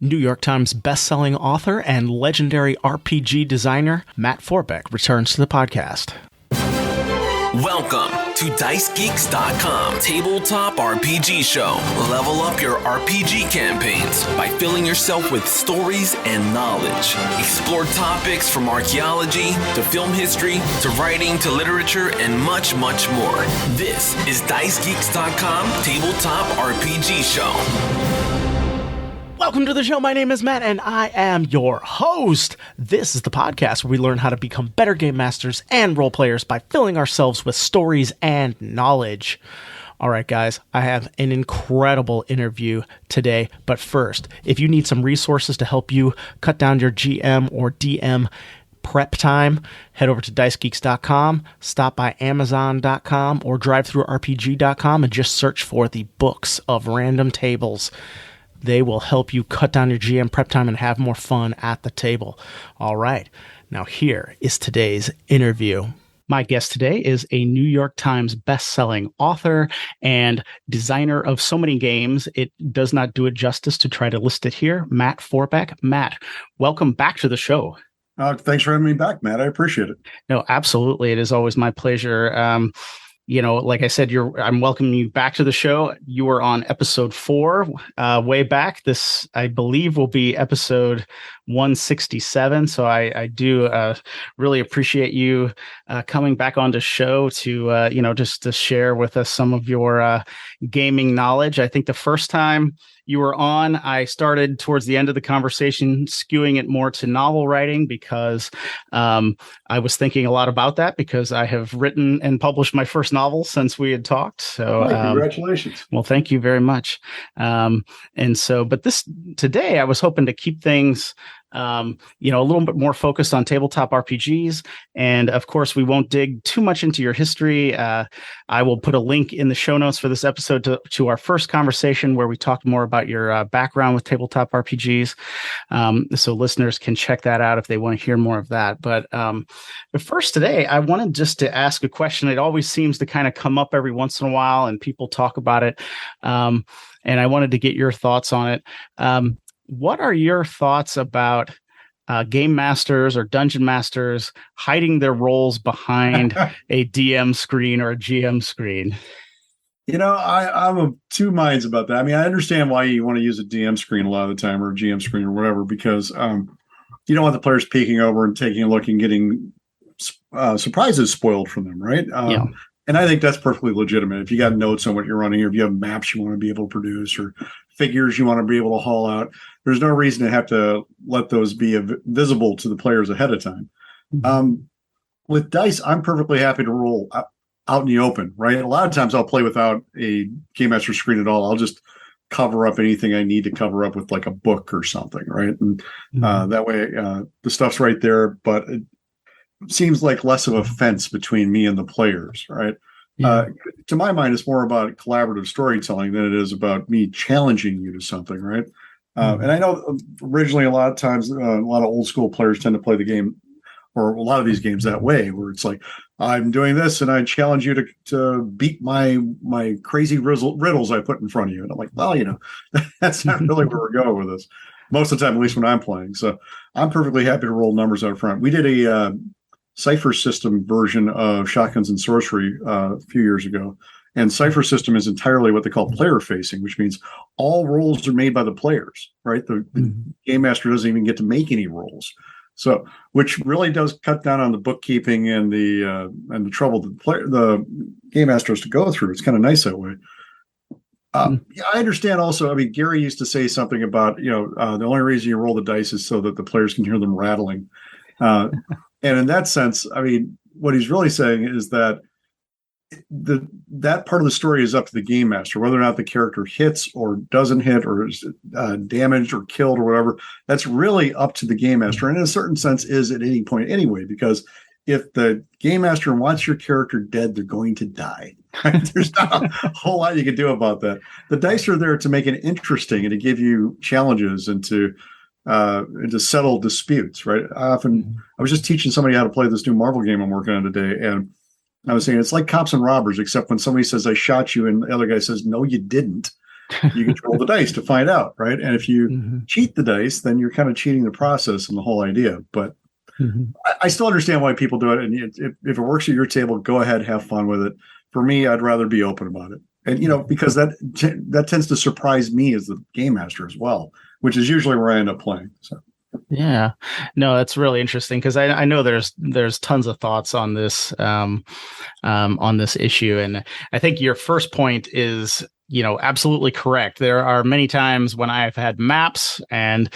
New York Times bestselling author and legendary RPG designer Matt Forbeck returns to the podcast. Welcome to DiceGeeks.com Tabletop RPG Show. Level up your RPG campaigns by filling yourself with stories and knowledge. Explore topics from archaeology to film history to writing to literature and much, much more. This is DiceGeeks.com Tabletop RPG Show. Welcome to the show. My name is Matt, and I am your host. This is the podcast where we learn how to become better game masters and role players by filling ourselves with stories and knowledge. All right, guys, I have an incredible interview today. But first, if you need some resources to help you cut down your GM or DM prep time, head over to DiceGeeks.com, stop by Amazon.com, or DriveThruRPG.com and just search for the Books of Random Tables. They will help you cut down your GM prep time and have more fun at the table. All right. Now here is today's interview. My guest today is a New York Times best-selling author and designer of so many games. It does not do it justice to try to list it here. Matt Forbeck. Matt, welcome back to the show. Thanks for having me back, Matt. I appreciate it. No, absolutely. It is always my pleasure. Like I said, I'm welcoming you back to the show. You were on episode 4 way back. This, I believe, will be episode 167. So I do really appreciate you coming back on the show to, just to share with us some of your gaming knowledge. I think the first time you were on, I started towards the end of the conversation skewing it more to novel writing because I was thinking a lot about that because I have written and published my first novel since we had talked. So congratulations. Well, thank you very much. But today I was hoping to keep things a little bit more focused on tabletop RPGs. And of course, we won't dig too much into your history. I will put a link in the show notes for this episode to our first conversation where we talked more about your background with tabletop RPGs. So listeners can check that out if they want to hear more of that. But first today, I wanted just to ask a question. It always seems to kind of come up every once in a while and people talk about it. And I wanted to get your thoughts on it. What are your thoughts about game masters or dungeon masters hiding their roles behind a DM screen or a GM screen? I'm of two minds about that. I mean, I understand why you want to use a DM screen a lot of the time or a GM screen or whatever, because you don't want the players peeking over and taking a look and getting surprises spoiled from them, right? Yeah. And I think that's perfectly legitimate. If you got notes on what you're running, or if you have maps you want to be able to produce, or figures you want to be able to haul out, there's no reason to have to let those be visible to the players ahead of time. Mm-hmm. With dice, I'm perfectly happy to roll out in the open, right? A lot of times I'll play without a game master screen at all. I'll just cover up anything I need to cover up with like a book or something, right? And that way the stuff's right there, but it seems like less of a fence between me and the players, right? Yeah. To my mind, it's more about collaborative storytelling than it is about me challenging you to something, right? And I know originally a lot of times, a lot of old school players tend to play the game, or a lot of these games that way, where it's like, I'm doing this and I challenge you to beat my crazy riddles I put in front of you. And I'm like, well, that's not really where we're going with this. Most of the time, at least when I'm playing. So I'm perfectly happy to roll numbers out front. We did a Cipher System version of Shotguns and Sorcery a few years ago. And Cipher System is entirely what they call player facing, which means all rolls are made by the players, right? The game master doesn't even get to make any rolls. So, which really does cut down on the bookkeeping and the trouble that the game master has to go through. It's kind of nice that way. I understand also, I mean, Gary used to say something about, the only reason you roll the dice is so that the players can hear them rattling. And in that sense, I mean, what he's really saying is that that part of the story is up to the game master, whether or not the character hits or doesn't hit or is damaged or killed or whatever. That's really up to the game master, and in a certain sense is at any point anyway, because if the game master wants your character dead, they're going to die. Right? There's not a whole lot you can do about that. The dice are there to make it interesting and to give you challenges and to settle disputes, right? I was just teaching somebody how to play this new Marvel game I'm working on today, and I was saying it's like Cops and Robbers, except when somebody says, I shot you, and the other guy says, no, you didn't. You get to roll the dice to find out, right? And if you Mm-hmm. cheat the dice, then you're kind of cheating the process and the whole idea. But Mm-hmm. I still understand why people do it. And if it works at your table, go ahead, have fun with it. For me, I'd rather be open about it. And, because that tends to surprise me as the game master as well, which is usually where I end up playing. So. Yeah, no, that's really interesting because I know there's tons of thoughts on this issue, and I think your first point is absolutely correct. There are many times when I've had maps and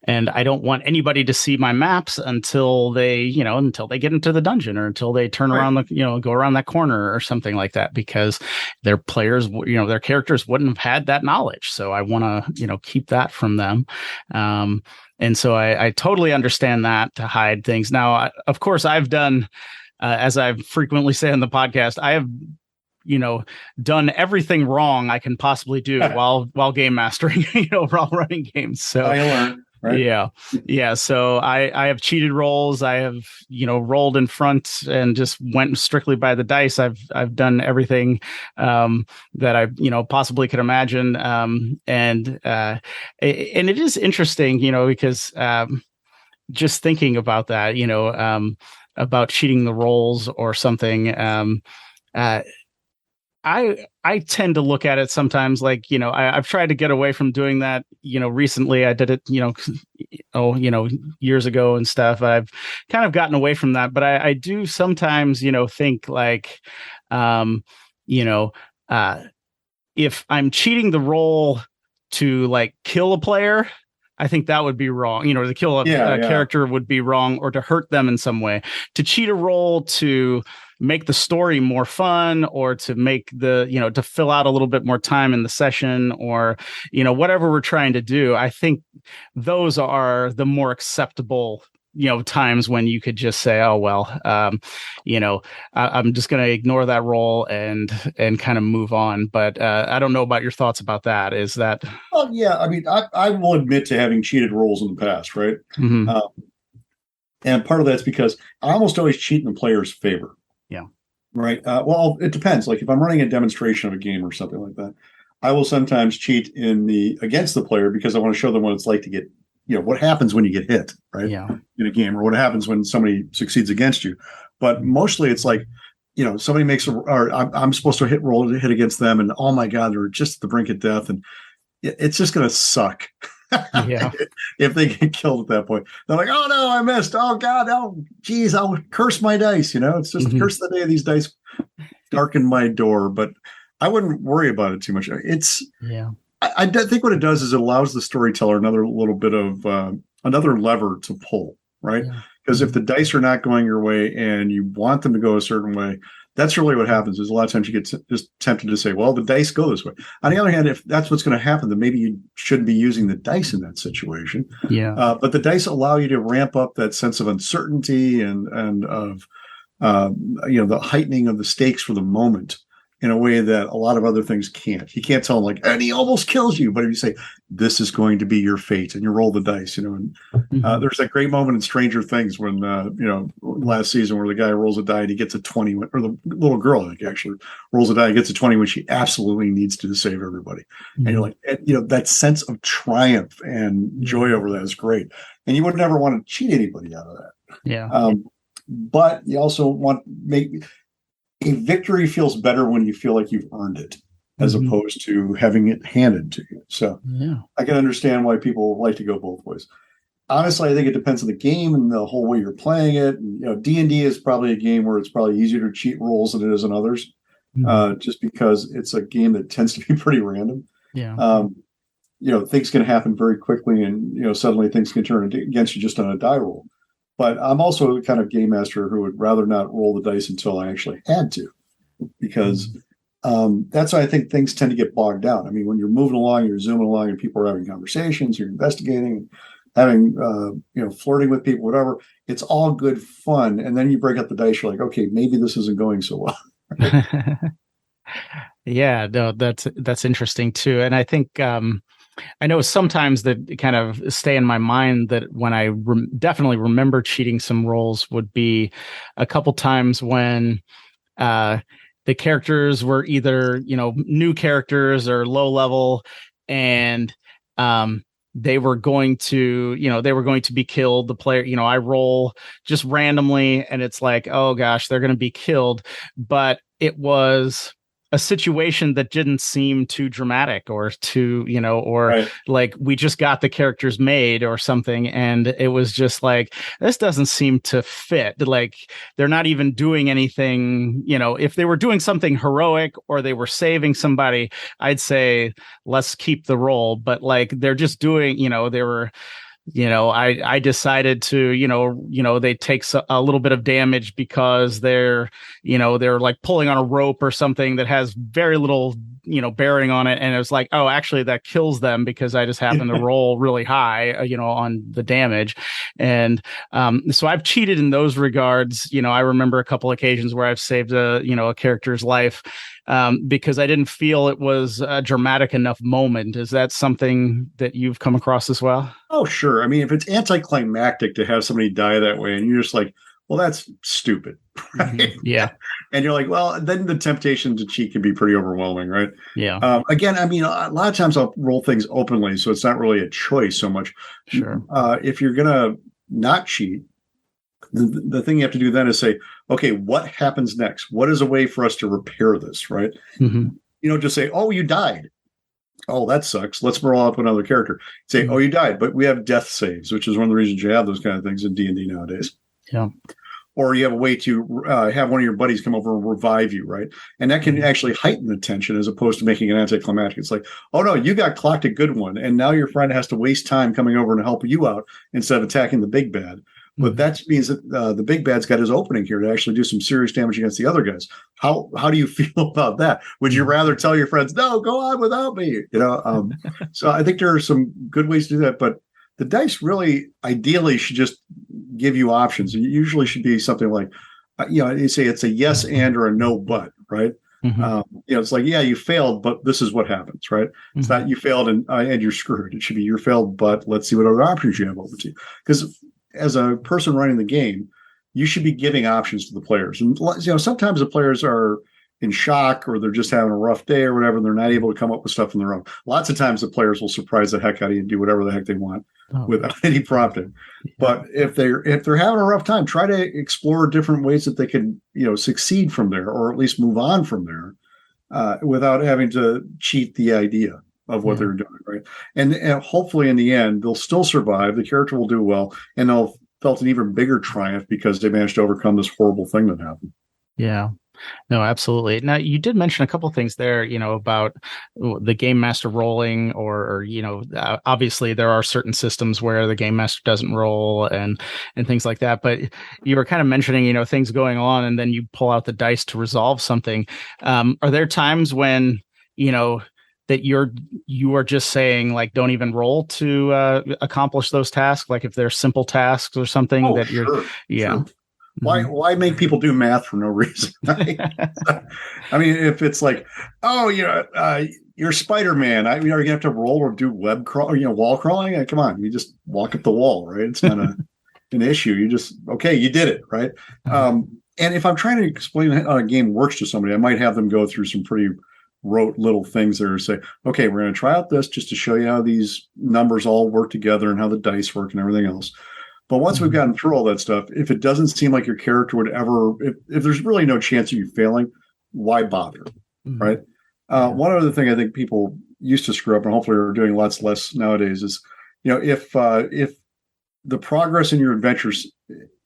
I don't want anybody to see my maps until they get into the dungeon or until they turn around go around that corner or something like that, because their players, their characters wouldn't have had that knowledge. So I want to, keep that from them. And so I totally understand that, to hide things. Now, of course, I've done, as I frequently say on the podcast, I have, done everything wrong I can possibly do while game mastering, while running games. So I learn, right? Yeah. So I have cheated rolls. I have, rolled in front and just went strictly by the dice. I've done everything that I, possibly could imagine. And it is interesting, because just thinking about that, about cheating the rolls or something. I tend to look at it sometimes like, I've tried to get away from doing that. Recently I did it, years ago and stuff. I've kind of gotten away from that, but I do sometimes, think like, if I'm cheating the roll to like kill a player, I think that would be wrong. To kill a character would be wrong, or to hurt them in some way. To cheat a roll to make the story more fun, or to make the, to fill out a little bit more time in the session, or, whatever we're trying to do. I think those are the more acceptable, times when you could just say, oh, well, I'm just going to ignore that roll and kind of move on. But I don't know about your thoughts about that. Is that? Well, yeah. I mean, I will admit to having cheated rolls in the past, right? Mm-hmm. And part of that's because I almost always cheat in the player's favor. Yeah. Right. Well, it depends. Like if I'm running a demonstration of a game or something like that, I will sometimes cheat against the player because I want to show them what it's like to get, what happens when you get hit, right? Yeah. In a game, or what happens when somebody succeeds against you. But mostly it's like, somebody makes or I'm supposed to hit against them, and oh my God, they're just at the brink of death, and it's just going to suck. Yeah. If they get killed at that point, they're like, oh no, I missed. Oh God, oh geez, I'll curse my dice. It's just curse the day these dice darken my door. But I wouldn't worry about it too much. I think what it does is it allows the storyteller another little bit of another lever to pull, right? Because if the dice are not going your way and you want them to go a certain way, that's really what happens. Is a lot of times you get just tempted to say, well, the dice go this way. On the other hand, if that's what's going to happen, then maybe you shouldn't be using the dice in that situation. Yeah. But the dice allow you to ramp up that sense of uncertainty and of the heightening of the stakes for the moment in a way that a lot of other things can't. You can't tell them like, and he almost kills you. But if you say, this is going to be your fate, and you roll the dice, and there's that great moment in Stranger Things when, last season where the guy rolls a die and he gets a 20, or the little girl, I think, actually rolls a die and gets a 20 when she absolutely needs to save everybody. And you're like, that sense of triumph and joy over that is great. And you would never want to cheat anybody out of that. Yeah. But you also want a victory feels better when you feel like you've earned it, as opposed to having it handed to you. So I can understand why people like to go both ways. Honestly, I think it depends on the game and the whole way you're playing it. And, D&D is probably a game where it's probably easier to cheat rolls than it is in others, just because it's a game that tends to be pretty random. Yeah. Things can happen very quickly, and, suddenly things can turn against you just on a die roll. But I'm also the kind of game master who would rather not roll the dice until I actually had to, because that's why I think things tend to get bogged down. I mean, when you're moving along, you're zooming along, and people are having conversations, you're investigating, having, flirting with people, whatever. It's all good fun. And then you break up the dice. You're like, okay, maybe this isn't going so well. Yeah, no, that's interesting too. And I think, I know sometimes that kind of stay in my mind that when I definitely remember cheating some rolls would be a couple times when the characters were either, new characters or low level, and they were going to, be killed. The player, I roll just randomly and it's like, oh gosh, they're going to be killed. But it was a situation that didn't seem too dramatic or too, or Right. like we just got the characters made or something. And it was just like, this doesn't seem to fit. Like they're not even doing anything, if they were doing something heroic or they were saving somebody, I'd say, let's keep the role. But like, they're just doing, they were, I decided to, they take a little bit of damage because they're like pulling on a rope or something that has very little, bearing on it. And it was like, oh, actually that kills them because I just happen to roll really high, on the damage. And, so I've cheated in those regards. I remember a couple occasions where I've saved a character's life, because I didn't feel it was a dramatic enough moment. Is that something that you've come across as well? Oh, sure. I mean, if it's anticlimactic to have somebody die that way, and you're just like, well, that's stupid, right? Mm-hmm. Yeah. And you're like, well, then the temptation to cheat can be pretty overwhelming, right? Yeah. Again, I mean, a lot of times I'll roll things openly, so it's not really a choice so much. Sure. If you're gonna not cheat, the thing you have to do then is say, okay, what happens next? What is a way for us to repair this, right? Mm-hmm. Just say, oh, you died. Oh, that sucks. Let's roll up another character. Say, oh, you died, but we have death saves, which is one of the reasons you have those kind of things in D&D nowadays. Yeah. Or you have a way to have one of your buddies come over and revive you, right? And that can actually heighten the tension as opposed to making it anticlimactic. It's like, oh no, you got clocked a good one, and now your friend has to waste time coming over and help you out instead of attacking the big bad. But that means that the big bad's got his opening here to actually do some serious damage against the other guys. How do you feel about that? Would you rather tell your friends, no, go on without me? So I think there are some good ways to do that. But the dice really ideally should just give you options. It usually should be something like, you say it's a yes and or a no but, right? Mm-hmm. It's like, yeah, you failed, but this is what happens, right? It's not you failed and you're screwed. It should be you failed, but let's see what other options you have over to you. Because as a person running the game, you should be giving options to the players. And sometimes the players are in shock or they're just having a rough day or whatever, and they're not able to come up with stuff on their own. Lots of times the players will surprise the heck out of you and do whatever the heck they want without any prompting. Yeah. But if they're having a rough time, try to explore different ways that they can, succeed from there, or at least move on from there, without having to cheat the idea of what they're doing, right? And hopefully in the end, they'll still survive. The character will do well, and they'll felt an even bigger triumph because they managed to overcome this horrible thing that happened. Yeah. No, absolutely. Now, you did mention a couple of things there, about the game master rolling, or obviously there are certain systems where the game master doesn't roll and things like that. But you were kind of mentioning, things going on, and then you pull out the dice to resolve something. Are there times when, that you are just saying, like, don't even roll to accomplish those tasks? Like if they're simple tasks or something that you're, sure, yeah. Sure. Why make people do math for no reason? Right? I mean, if it's like, oh, you're Spider-Man, you're gonna have to roll or do web crawl, wall crawling. Come on, you just walk up the wall, right? It's not an issue. You just you did it, right? And if I'm trying to explain how a game works to somebody, I might have them go through some pretty rote little things there to say, okay, we're going to try out this just to show you how these numbers all work together and how the dice work and everything else. But once we've gotten through all that stuff, if it doesn't seem like your character would ever, if there's really no chance of you failing, why bother, right? One other thing I think people used to screw up, and hopefully are doing lots less nowadays, is, if the progress in your adventures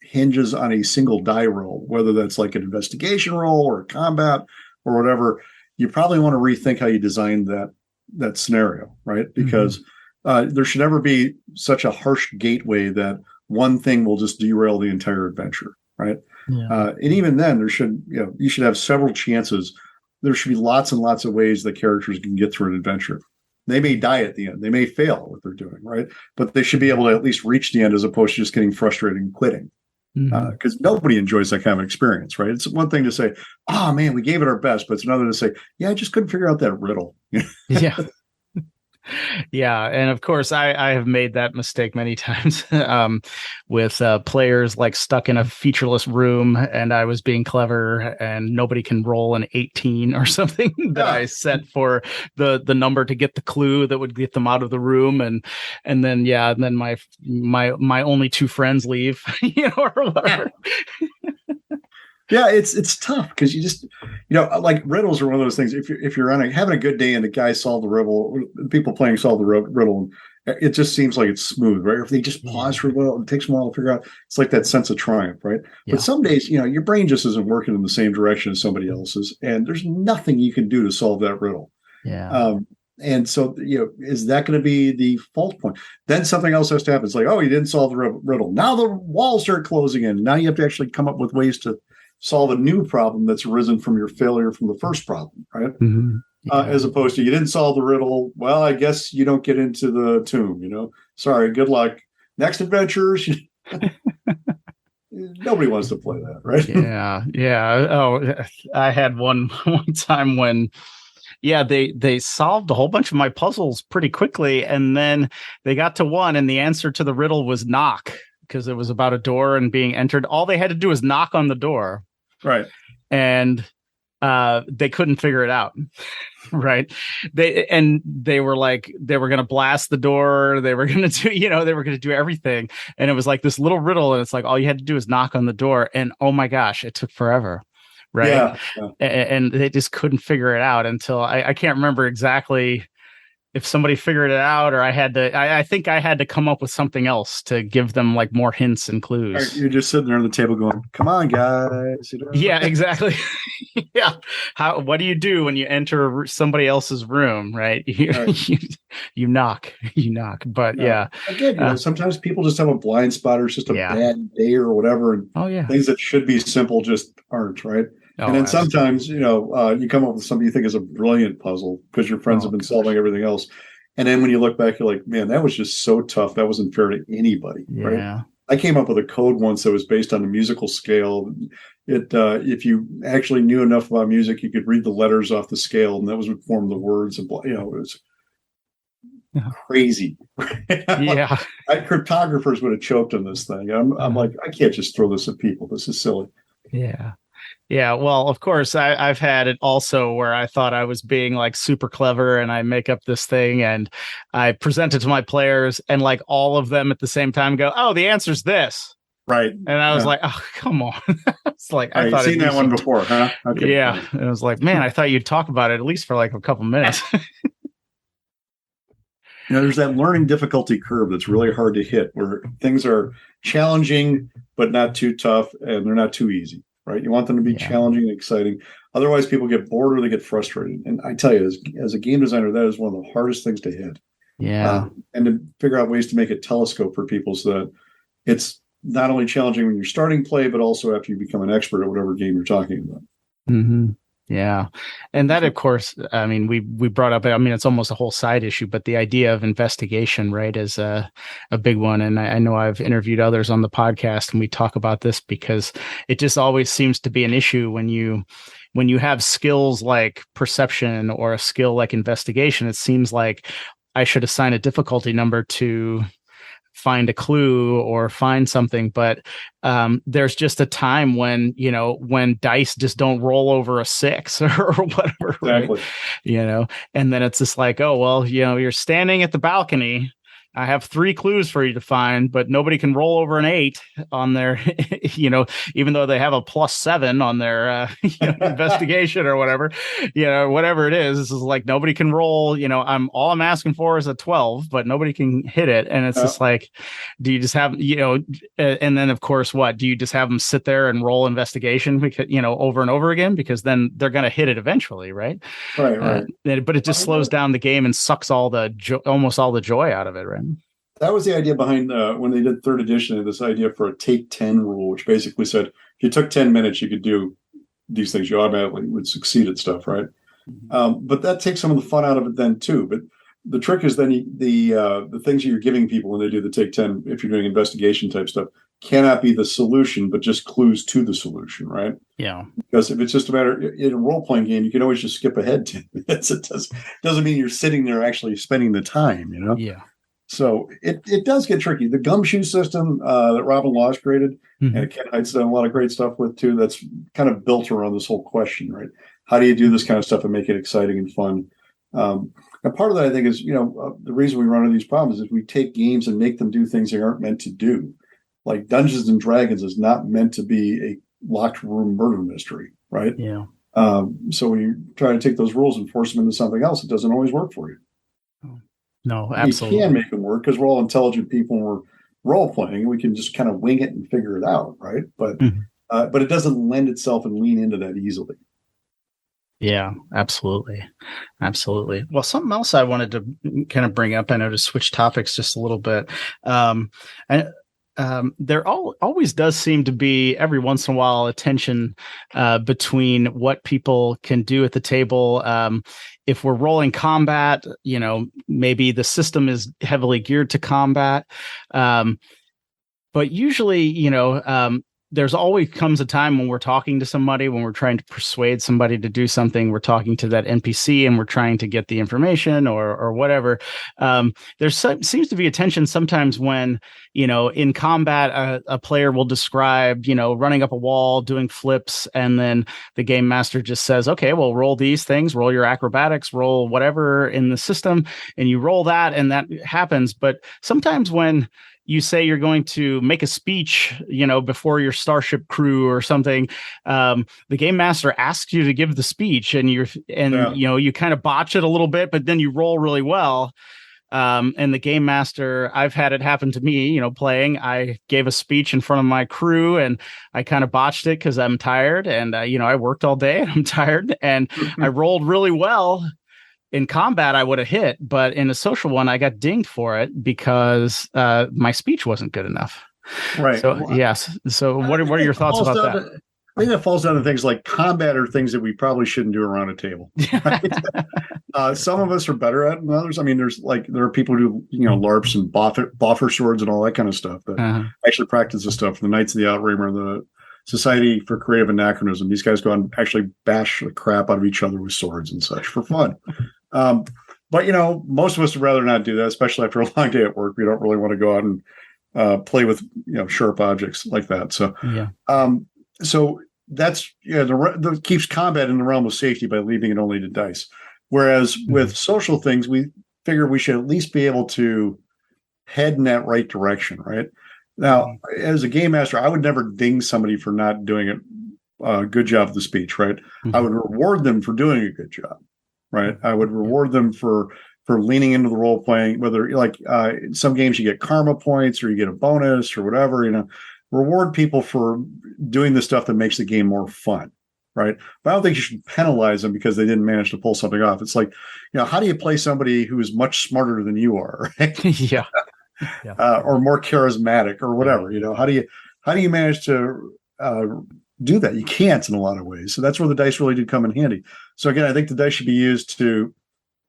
hinges on a single die roll, whether that's like an investigation roll or a combat or whatever, you probably want to rethink how you designed that scenario, right? Because there should never be such a harsh gateway that one thing will just derail the entire adventure, right? Yeah. And even then, you should have several chances. There should be lots and lots of ways that characters can get through an adventure. They may die at the end. They may fail at what they're doing, right? But they should be able to at least reach the end as opposed to just getting frustrated and quitting. Because nobody enjoys that kind of experience, right? It's one thing to say, oh man, we gave it our best, but it's another to say, yeah, I just couldn't figure out that riddle. Yeah. Yeah, and of course, I have made that mistake many times with players like stuck in a featureless room, and I was being clever, and nobody can roll an 18 or something that I Yeah. set for the number to get the clue that would get them out of the room, and then and then my only two friends leave, or whatever. Yeah, it's tough because you just like riddles are one of those things. If you're having a good day and the guy solved the riddle, people playing solve the riddle, it just seems like it's smooth, right? If they just pause for a while, it takes them a while to figure out. It's like that sense of triumph, right? Yeah. But some days, your brain just isn't working in the same direction as somebody else's, and there's nothing you can do to solve that riddle. Yeah. And so, is that going to be the fault point? Then something else has to happen. It's like, oh, you didn't solve the riddle. Now the walls start closing in. Now you have to actually come up with ways to solve a new problem that's arisen from your failure from the first problem, right? Mm-hmm. Yeah. As opposed to you didn't solve the riddle. Well, I guess you don't get into the tomb. Sorry, good luck. Next adventures. Nobody wants to play that, right? Yeah. Oh, I had one time when they solved a whole bunch of my puzzles pretty quickly, and then they got to one, and the answer to the riddle was knock, because it was about a door and being entered. All they had to do was knock on the door. Right. And they couldn't figure it out. Right. They were like, they were going to blast the door. They were going to do, they were going to do everything. And it was like this little riddle. And it's like, all you had to do is knock on the door. And oh my gosh, it took forever. Right. Yeah. And they just couldn't figure it out until I can't remember exactly if somebody figured it out, or I think I had to come up with something else to give them like more hints and clues. Right, you're just sitting there on the table going, come on, guys. Yeah, exactly. Yeah. What do you do when you enter somebody else's room, right? You knock. But yeah. Again, sometimes people just have a blind spot, or it's just a bad day or whatever. And things that should be simple just aren't, right? And then sometimes, you come up with something you think is a brilliant puzzle because your friends have been solving everything else. And then when you look back, you're like, man, that was just so tough. That wasn't fair to anybody. Yeah. Right. I came up with a code once that was based on the musical scale. If you actually knew enough about music, you could read the letters off the scale, and that was what formed the words. And it was crazy. Yeah. Cryptographers would have choked on this thing. I'm like, I can't just throw this at people. This is silly. Yeah. Yeah, well, of course, I've had it also where I thought I was being like super clever, and I make up this thing and I present it to my players, and like all of them at the same time go, "Oh, the answer's this." Right. And I was like, "Oh, come on." It's like, I thought you've seen that one before, huh? Okay. Yeah. And I was like, man, I thought you'd talk about it at least for like a couple minutes. There's that learning difficulty curve that's really hard to hit, where things are challenging but not too tough, and they're not too easy. Right. You want them to be challenging and exciting. Otherwise, people get bored or they get frustrated. And I tell you, as a game designer, that is one of the hardest things to hit. Yeah. And to figure out ways to make it telescope for people so that it's not only challenging when you're starting play, but also after you become an expert at whatever game you're talking about. Mm-hmm. Yeah. And that, of course, I mean, we brought up, I mean, it's almost a whole side issue, but the idea of investigation, right, is a big one. And I know I've interviewed others on the podcast, and we talk about this because it just always seems to be an issue when you have skills like perception or a skill like investigation. It seems like I should assign a difficulty number to find a clue or find something, but there's just a time when dice just don't roll over a 6 or whatever. Exactly. Right? And then it's just like, oh, well, you're standing at the balcony. I have 3 clues for you to find, but nobody can roll over an 8 on their, even though they have a +7 on their investigation or whatever, whatever it is. This is like nobody can roll. All I'm asking for is a 12, but nobody can hit it. And it's just like, do you just have, and then of course, what do you just have them sit there and roll investigation because over and over again, because then they're going to hit it eventually, right? Right. But it just slows down the game and sucks almost all the joy out of it, right? That was the idea behind when they did 3rd edition, this idea for a take 10 rule, which basically said if you took 10 minutes, you could do these things. You automatically would succeed at stuff, right? Mm-hmm. But that takes some of the fun out of it then too. But the trick is then the things that you're giving people when they do the take 10, if you're doing investigation type stuff, cannot be the solution, but just clues to the solution, right? Yeah. Because if it's just a matter in a role playing game, you can always just skip ahead 10 minutes. It doesn't mean you're sitting there actually spending the time, Yeah. So it does get tricky. The gumshoe system that Robin Laws created, and Ken Height's done a lot of great stuff with too. That's kind of built around this whole question, right? How do you do this kind of stuff and make it exciting and fun? And part of that, I think, is the reason we run into these problems is we take games and make them do things they aren't meant to do. Like Dungeons and Dragons is not meant to be a locked room murder mystery, right? Yeah. So when you try to take those rules and force them into something else, it doesn't always work for you. No, absolutely. You can make them work because we're all intelligent people and we're role playing. We can just kind of wing it and figure it out, right? But it doesn't lend itself and lean into that easily. Yeah, absolutely. Absolutely. Well, something else I wanted to kind of bring up, I know, to switch topics just a little bit. There always does seem to be every once in a while a tension between what people can do at the table. If we're rolling combat, maybe the system is heavily geared to combat. But usually, there's always comes a time when we're talking to somebody, when we're trying to persuade somebody to do something, we're talking to that NPC and we're trying to get the information or whatever. Seems to be a tension sometimes when, in combat, a player will describe, running up a wall, doing flips, and then the game master just says, okay, well, roll these things, roll your acrobatics, roll whatever in the system, and you roll that, and that happens. But sometimes when you say you're going to make a speech, before your starship crew or something, the game master asks you to give the speech, and you kind of botch it a little bit, but then you roll really well. And the game master, I've had it happen to me, playing. I gave a speech in front of my crew and I kind of botched it because I'm tired, and I worked all day and I'm tired, and I rolled really well. In combat, I would have hit, but in a social one, I got dinged for it because my speech wasn't good enough. Right. So, yes. So what are your thoughts about that? I think that falls down to things like combat are things that we probably shouldn't do around a table. Right? Some of us are better at it than others. I mean, there are people who do, LARPs and boffer swords and all that kind of stuff that actually practice this stuff. The Knights of the Outrimer, the Society for Creative Anachronism. These guys go out and actually bash the crap out of each other with swords and such for fun. But most of us would rather not do that, especially after a long day at work. We don't really want to go out and play with sharp objects like that. So so that's that keeps combat in the realm of safety by leaving it only to dice. Whereas with social things, we figure we should at least be able to head in that right direction, right? Now, as a game master, I would never ding somebody for not doing a good job of the speech, right? I would reward them for doing a good job. Right. I would reward them for leaning into the role playing, whether some games you get karma points or you get a bonus or whatever, reward people for doing the stuff that makes the game more fun. Right. But I don't think you should penalize them because they didn't manage to pull something off. It's like, how do you play somebody who is much smarter than you are? Right? Yeah. Or more charismatic or whatever, how do you manage to do that? You can't in a lot of ways. So that's where the dice really do come in handy. So again, I think the dice should be used to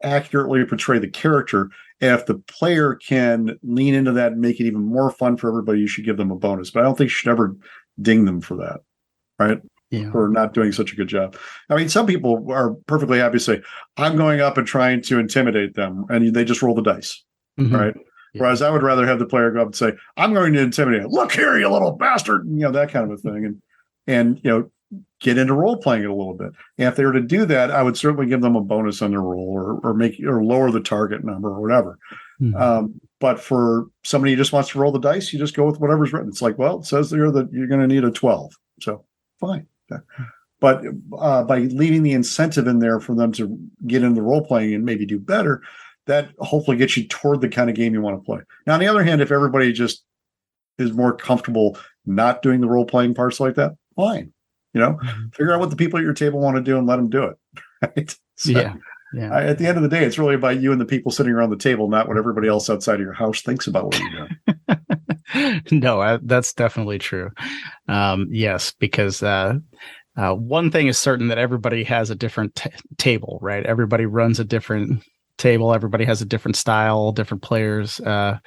accurately portray the character. And if the player can lean into that and make it even more fun for everybody, you should give them a bonus. But I don't think you should ever ding them for that, right? Yeah. For not doing such a good job. I mean, some people are perfectly happy to say, I'm going up and trying to intimidate them, and they just roll the dice, right? Yeah. Whereas I would rather have the player go up and say, I'm going to intimidate. Look here, you little bastard, that kind of a thing. And get into role playing it a little bit. And if they were to do that, I would certainly give them a bonus on their roll or lower the target number or whatever. But for somebody who just wants to roll the dice, you just go with whatever's written. It's like, well, it says there that you're going to need a 12. So fine. But by leaving the incentive in there for them to get into the role playing and maybe do better, that hopefully gets you toward the kind of game you want to play. Now, on the other hand, if everybody just is more comfortable not doing the role playing parts like that, fine. Figure out what the people at your table want to do and let them do it. Right? So, at the end of the day, it's really about you and the people sitting around the table, not what everybody else outside of your house thinks about what you're doing. No, that's definitely true. Yes, because one thing is certain, that everybody has a different table, right? Everybody runs a different table. Everybody has a different style, different players, will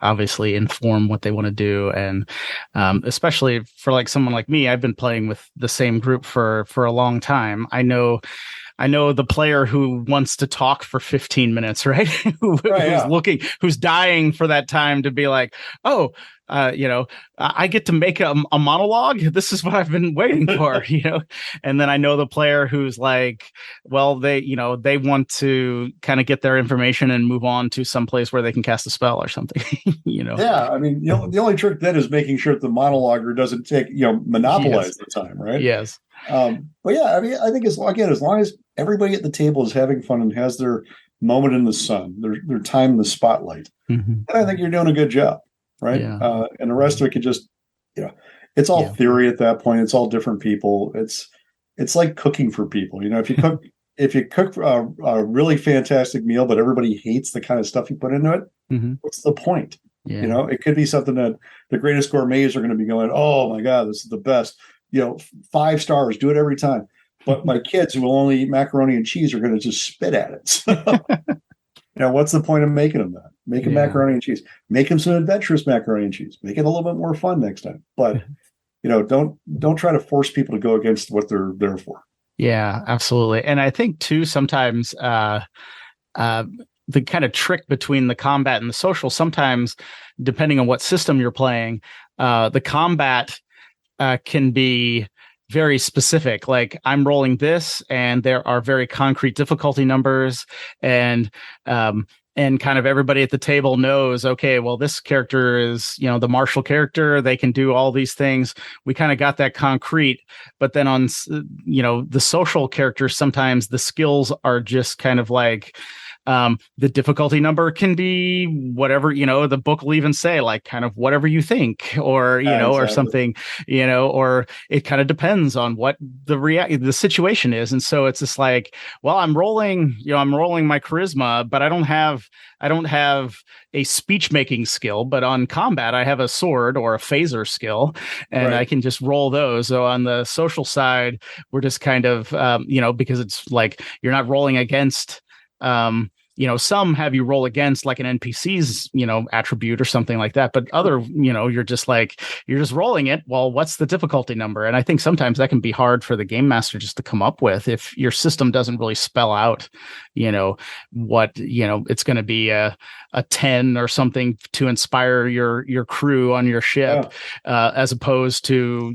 obviously inform what they want to do. And especially for like someone like me, I've been playing with the same group for a long time. I know the player who wants to talk for 15 minutes, right? Who's dying for that time to be like, oh, I get to make a monologue. This is what I've been waiting for, And then I know the player who's like, well, they want to kind of get their information and move on to some place where they can cast a spell or something, Yeah, I mean, the only trick then is making sure that the monologuer doesn't monopolize the time, right? Yes. But yeah, I mean, I think as long as everybody at the table is having fun and has their moment in the sun, their time in the spotlight, then I think you're doing a good job, right? Yeah. And the rest of it could just, it's all theory at that point. It's all different people. It's like cooking for people. If you cook a really fantastic meal, but everybody hates the kind of stuff you put into it, what's the point? Yeah. It could be something that the greatest gourmets are going to be going, oh my God, this is the best. 5 stars, do it every time. But my kids who will only eat macaroni and cheese are going to just spit at it. So, what's the point of making them that? Make them macaroni and cheese. Make them some adventurous macaroni and cheese. Make it a little bit more fun next time. But, don't try to force people to go against what they're there for. Yeah, absolutely. And I think too, sometimes the kind of trick between the combat and the social, sometimes depending on what system you're playing, the combat can be very specific. Like I'm rolling this and there are very concrete difficulty numbers and kind of everybody at the table knows, okay, well, this character is, the martial character. They can do all these things. We kind of got that concrete, but then on, the social characters, sometimes the skills are just kind of like, the difficulty number can be whatever, the book will even say like kind of whatever you think or, Exactly. or something, or it kind of depends on what the situation is. And so it's just like, well, I'm rolling my charisma, but I don't have a speech making skill, but on combat, I have a sword or a phaser skill and I can just roll those. So on the social side, we're just kind of, because it's like, you're not rolling against, some have you roll against like an NPC's, attribute or something like that. But other, you're just rolling it. Well, what's the difficulty number? And I think sometimes that can be hard for the game master just to come up with if your system doesn't really spell out, what, it's going to be a 10 or something to inspire your crew on your ship, as opposed to,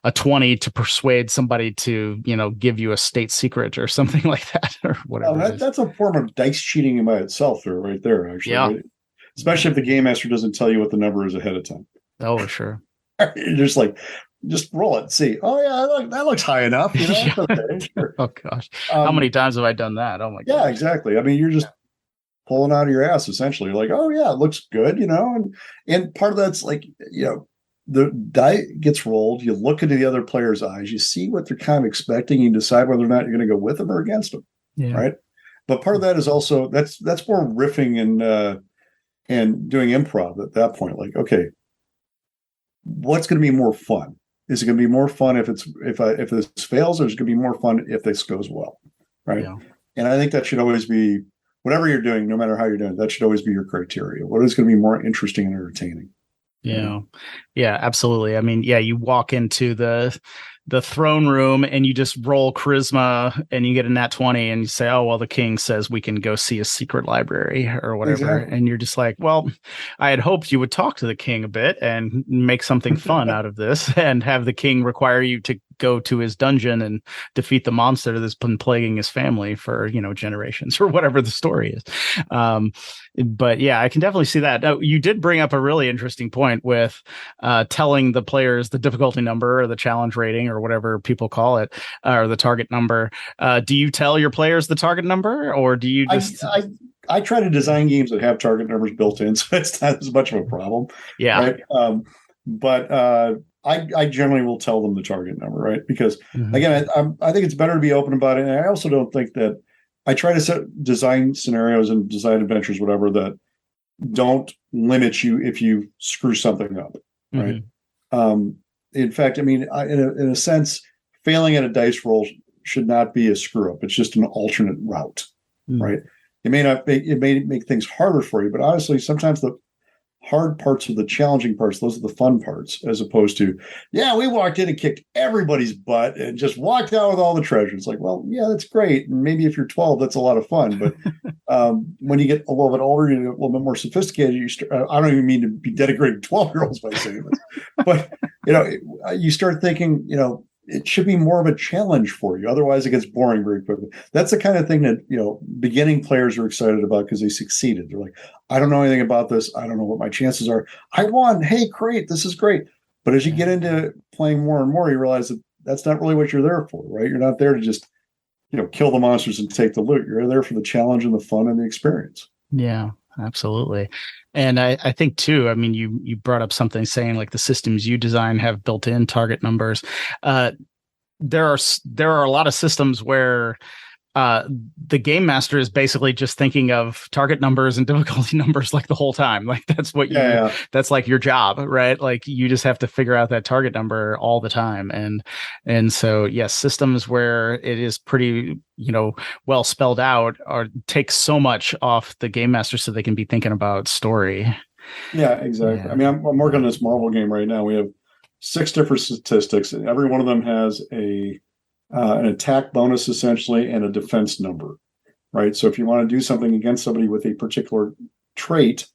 a 20 to persuade somebody to, give you a state secret or something like that or whatever. That's a form of dice cheating by itself right there, actually. Yeah. Right? Especially if the game master doesn't tell you what the number is ahead of time. Oh, sure. You're just like, just roll it and see. Oh, yeah, that looks high enough. Okay, sure. Oh, gosh. How many times have I done that? Oh, my God. Yeah, exactly. I mean, you're just pulling out of your ass, essentially. You're like, oh, yeah, it looks good, and part of that's like, the die gets rolled. You look into the other player's eyes. You see what they're kind of expecting. You decide whether or not you're going to go with them or against them. Yeah. Right. But part of that is also that's more riffing and doing improv at that point. Like, okay, what's going to be more fun? Is it going to be more fun if this fails, or is it going to be more fun if this goes well? Right. Yeah. And I think that should always be, whatever you're doing, no matter how you're doing it, that should always be your criteria. What is going to be more interesting and entertaining? Yeah. Yeah, absolutely. I mean, you walk into the throne room and you just roll charisma and you get a nat 20 and you say, oh, well, the king says we can go see a secret library or whatever. Exactly. And you're just like, well, I had hoped you would talk to the king a bit and make something fun out of this and have the king require you to go to his dungeon and defeat the monster that's been plaguing his family for, generations or whatever the story is. But yeah, I can definitely see that. Now, you did bring up a really interesting point with telling the players the difficulty number or the challenge rating or whatever people call it, or the target number. Do you tell your players the target number, or do you just... I try to design games that have target numbers built in, so it's not as much of a problem. Yeah. Right? But I generally will tell them the target number, right? Because again, I think it's better to be open about it. And I also don't think that I try to design scenarios and design adventures, whatever, that don't limit you if you screw something up, right? In fact, I mean, in a sense, failing at a dice roll should not be a screw up. It's just an alternate route, right? It may make things harder for you, but honestly, sometimes the hard parts are the challenging parts. Those are the fun parts, as opposed to, yeah, we walked in and kicked everybody's butt and just walked out with all the treasure. It's like, well, yeah, that's great. And maybe if you're 12, that's a lot of fun. But when you get a little bit older, you get a little bit more sophisticated. I don't even mean to be denigrating 12-year-olds by saying this, but you start thinking, it should be more of a challenge for you. Otherwise, it gets boring very quickly. That's the kind of thing that, beginning players are excited about because they succeeded. They're like, I don't know anything about this. I don't know what my chances are. I won. Hey, great. This is great. But as you get into playing more and more, you realize that that's not really what you're there for, right? You're not there to just, kill the monsters and take the loot. You're there for the challenge and the fun and the experience. Yeah, absolutely. And I think too, I mean, you brought up something saying like the systems you design have built-in target numbers. There are a lot of systems where the game master is basically just thinking of target numbers and difficulty numbers like the whole time. Like that's what that's like your job, right? Like you just have to figure out that target number all the time. And so, yes, systems where it is pretty, well spelled out take so much off the game master so they can be thinking about story. Yeah, exactly. Yeah. I mean, I'm working on this Marvel game right now. We have 6 different statistics, and every one of them has an attack bonus essentially and a defense number, right? So if you want to do something against somebody with a particular trait,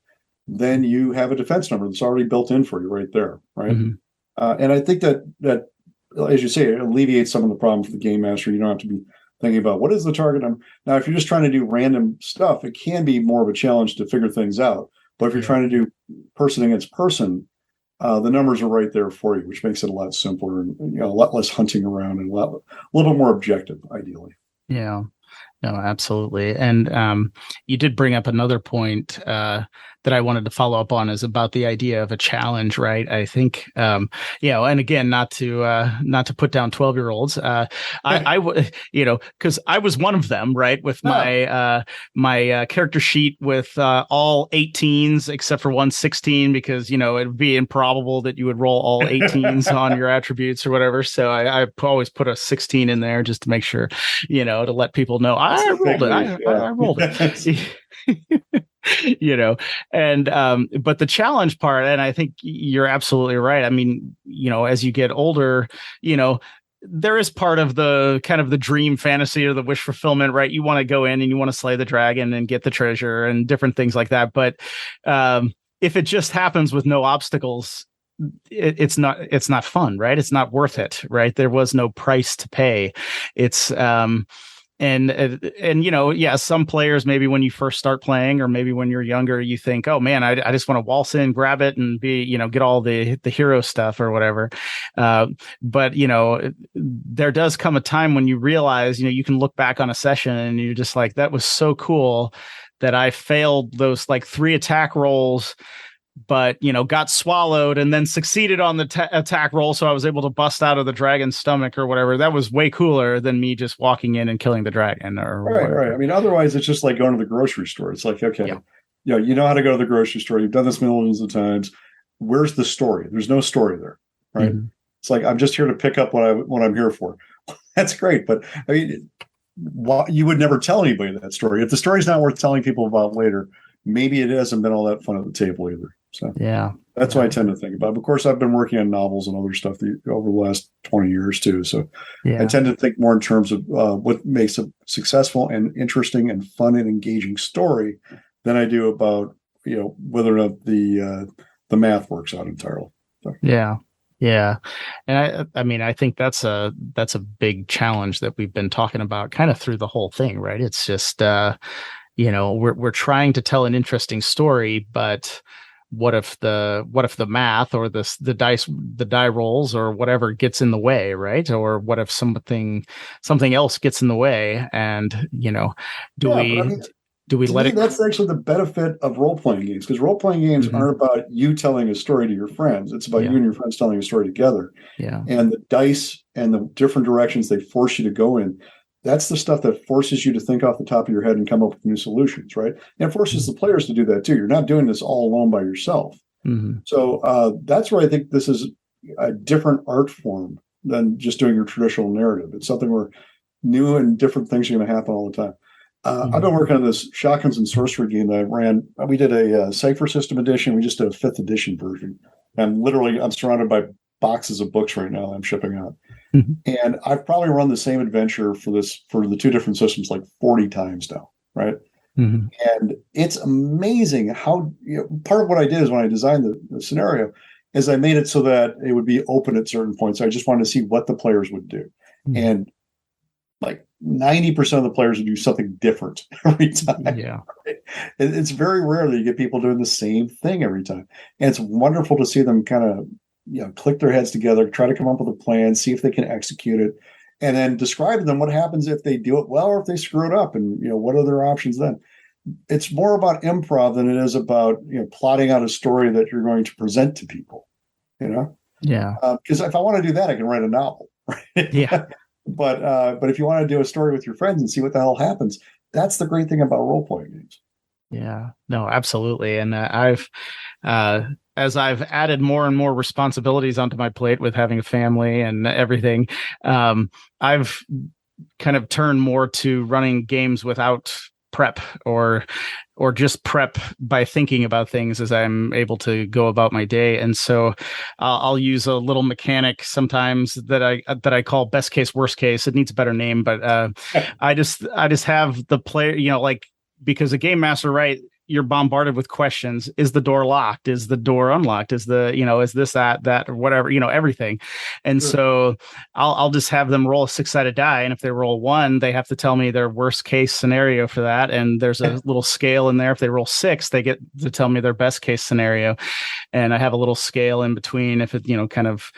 then you have a defense number that's already built in for you right there, right? And I think that, as you say, it alleviates some of the problems for the game master. You don't have to be thinking about what is the target number. Now, if you're just trying to do random stuff, it can be more of a challenge to figure things out. But if you're trying to do person against person, the numbers are right there for you, which makes it a lot simpler and a lot less hunting around and a little bit more objective, ideally. Yeah, no, absolutely. And you did bring up another point that I wanted to follow up on is about the idea of a challenge, right? I think, and again, not to put down 12-year-olds, because I was one of them, right? With my character sheet with all 18s except for one 16, because, it would be improbable that you would roll all 18s on your attributes or whatever. So I always put a 16 in there just to make sure, to let people know I rolled it. I rolled it. But the challenge part, and I think you're absolutely right. I mean, as you get older, there is part of the kind of the dream fantasy or the wish fulfillment, right? You want to go in and you want to slay the dragon and get the treasure and different things like that. But if it just happens with no obstacles, it's not fun, right? It's not worth it, right? There was no price to pay. It's some players, maybe when you first start playing, or maybe when you're younger, you think, oh man, I just want to waltz in, grab it, and get all the hero stuff or whatever. But there does come a time when you realize, you can look back on a session and you're just like, that was so cool that I failed those like 3 attack rolls, but got swallowed and then succeeded on the attack roll, so I was able to bust out of the dragon's stomach or whatever. That was way cooler than me just walking in and killing the dragon or whatever. Right. I mean, otherwise it's just like going to the grocery store. It's like, okay, you know how to go to the grocery store. You've done this millions of times. Where's the story? There's no story there, right? Mm-hmm. It's like, I'm just here to pick up what I'm here for. That's great, but I mean, you would never tell anybody that story. If the story's not worth telling people about later, maybe it hasn't been all that fun at the table either. So that's what I tend to think about. But of course, I've been working on novels and other stuff over the last 20 years too. So I tend to think more in terms of what makes a successful and interesting and fun and engaging story than I do about whether or not the math works out entirely. So. Yeah. And I mean, I think that's a big challenge that we've been talking about kind of through the whole thing, right? It's just we're trying to tell an interesting story, but what if the math or the die rolls or whatever gets in the way, right? Or what if something else gets in the way, and do we let it? That's actually the benefit of role-playing games, because role-playing games aren't about you telling a story to your friends. It's about you and your friends telling a story together. Yeah. And the dice and the different directions they force you to go in, that's the stuff that forces you to think off the top of your head and come up with new solutions, right? And it forces the players to do that too. You're not doing this all alone by yourself. Mm-hmm. So that's where I think this is a different art form than just doing your traditional narrative. It's something where new and different things are going to happen all the time. I've been working on this Shotguns and Sorcery game that I ran. We did a Cypher System edition. We just did a 5th edition version. And literally, I'm surrounded by boxes of books right now that I'm shipping out. Mm-hmm. And I've probably run the same adventure for the 2 different systems like 40 times now, right? Mm-hmm. And it's amazing how, part of what I did is when I designed the scenario is I made it so that it would be open at certain points. I just wanted to see what the players would do. Mm-hmm. And like 90% of the players would do something different every time. Yeah. Right? It's very rare that you get people doing the same thing every time. And it's wonderful to see them kind of, click their heads together, try to come up with a plan, see if they can execute it, and then describe to them what happens if they do it well or if they screw it up, and what are their options then. It's more about improv than it is about plotting out a story that you're going to present to people. Yeah. Because if I want to do that, I can write a novel. Right? Yeah. But if you want to do a story with your friends and see what the hell happens, that's the great thing about role-playing games. Yeah, no, absolutely. And as I've added more and more responsibilities onto my plate with having a family and everything, I've kind of turned more to running games without prep or just prep by thinking about things as I'm able to go about my day. And so I'll use a little mechanic sometimes that I call best case, worst case. It needs a better name, but I just have the player, because a game master, right, you're bombarded with questions. Is the door locked? Is the door unlocked? Is is this, that, or whatever, everything. And Sure. so I'll just have them roll a 6-sided die. And if they roll 1, they have to tell me their worst case scenario for that. And there's a little scale in there. If they roll 6, they get to tell me their best case scenario. And I have a little scale in between if it, kind of,